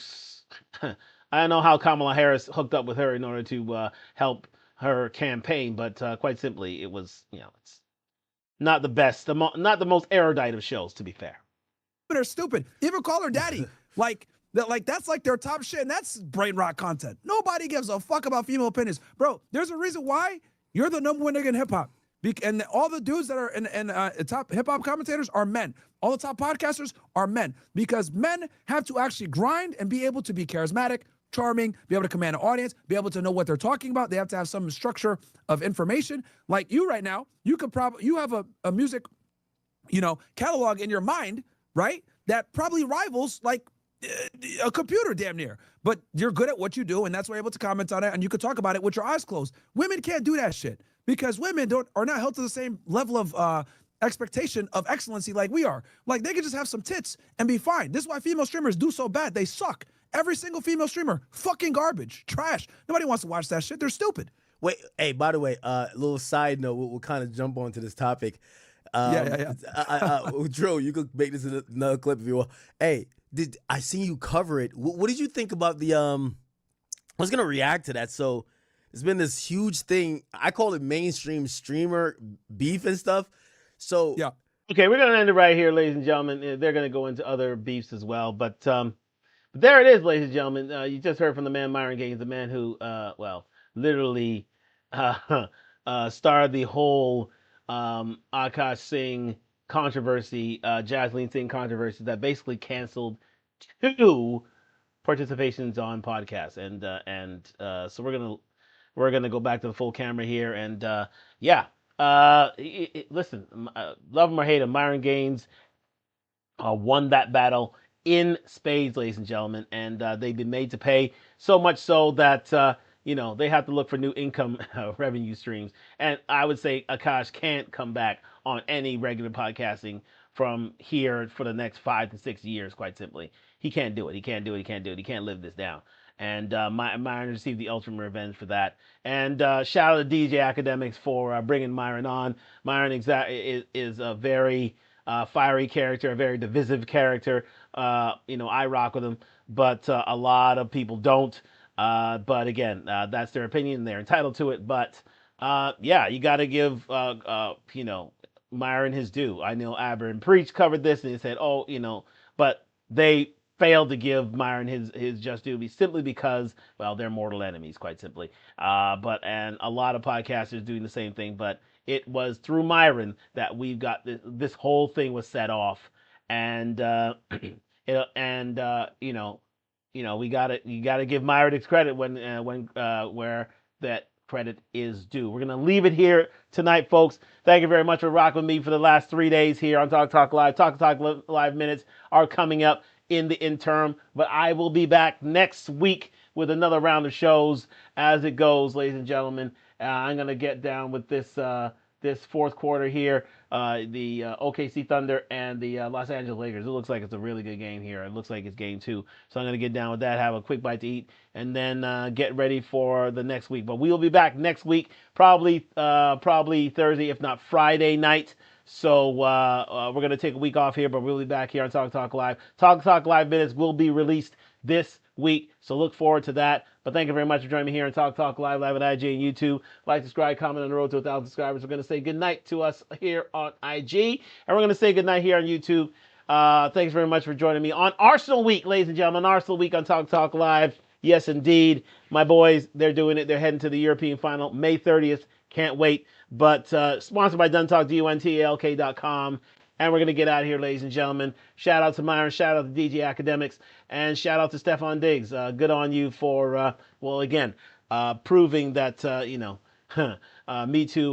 I don't know how Kamala Harris hooked up with her in order to help her campaign, but quite simply, it was, it's not the best, not the most erudite of shows, to be fair. Are stupid. Even Call Her Daddy. That's like their top shit, and that's brain rot content. Nobody gives a fuck about female opinions. Bro, there's a reason why you're the number one nigga in hip-hop. And all the dudes that are in top hip-hop commentators are men. All the top podcasters are men. Because men have to actually grind and be able to be charismatic, charming, be able to command an audience, be able to know what they're talking about. They have to have some structure of information. Like you right now, you have a music, catalog in your mind, right? That probably rivals like a computer damn near. But you're good at what you do, and that's why you're able to comment on it, and you can talk about it with your eyes closed. Women can't do that shit because women are not held to the same level of expectation of excellency like we are. Like they can just have some tits and be fine. This is why female streamers do so bad. They suck. Every single female streamer, fucking garbage, trash. Nobody wants to watch that shit. They're stupid. Wait, hey, by the way, little side note, we'll kind of jump onto this topic. Yeah. Drew, you could make this another clip if you want. Hey, I seen you cover it. What did you think about the I was gonna react to that. So it's been this huge thing. I call it mainstream streamer beef and stuff. So yeah. Okay, we're gonna end it right here, ladies and gentlemen. They're gonna go into other beefs as well, but there it is, ladies and gentlemen. You just heard from the man Myron Gaines, the man who, literally started the whole Akaash Singh controversy, Jasleen Singh controversy that basically canceled 2 participations on podcasts, and so we're gonna go back to the full camera here, and yeah, listen, love him or hate him, Myron Gaines won that battle in spades, ladies and gentlemen, and they've been made to pay, so much so that they have to look for new income revenue streams. And I would say Akaash can't come back on any regular podcasting from here for the next 5 to 6 years, quite simply. He can't do it. He can't live this down. And Myron received the ultimate revenge for that. And shout out to DJ Academics for bringing Myron on. Myron is a very fiery character, a very divisive character. I rock with him, but a lot of people don't. But again, that's their opinion. They're entitled to it. But yeah, you got to give Myron his due. I know Aber and Preach covered this, and he said, but they failed to give Myron his just due simply because, well, they're mortal enemies, quite simply. And a lot of podcasters doing the same thing, but it was through Myron that we've got this whole thing was set off, and you gotta give Myron his credit where that credit is due. We're gonna leave it here tonight, folks. Thank you very much for rocking with me for the last 3 days here on Talk Talk Live. Talk Live minutes are coming up in the interim, but I will be back next week with another round of shows as it goes, ladies and gentlemen. I'm gonna get down with this fourth quarter here, the OKC Thunder and the Los Angeles Lakers. It looks like it's a really good game here. It looks like it's game 2. So I'm going to get down with that, have a quick bite to eat, and then get ready for the next week. But we'll be back next week, probably Thursday, if not Friday night. So we're going to take a week off here, but we'll be back here on Talk Talk Live. Talk Talk Live minutes will be released this week, so look forward to that. But thank you very much for joining me here on Talk Talk Live at IG and YouTube. Like, subscribe, comment on the road to 1,000 subscribers. We're going to say goodnight to us here on IG, and we're going to say goodnight here on YouTube. Thanks very much for joining me on Arsenal Week, ladies and gentlemen. Arsenal Week on Talk Talk Live. Yes, indeed. My boys, they're doing it. They're heading to the European final May 30th. Can't wait. But sponsored by Duntalk, DUNTALK.com. And we're going to get out of here, ladies and gentlemen. Shout out to Myron. Shout out to DJ Academics. And shout out to Stefon Diggs. Good on you for, proving that, Me Too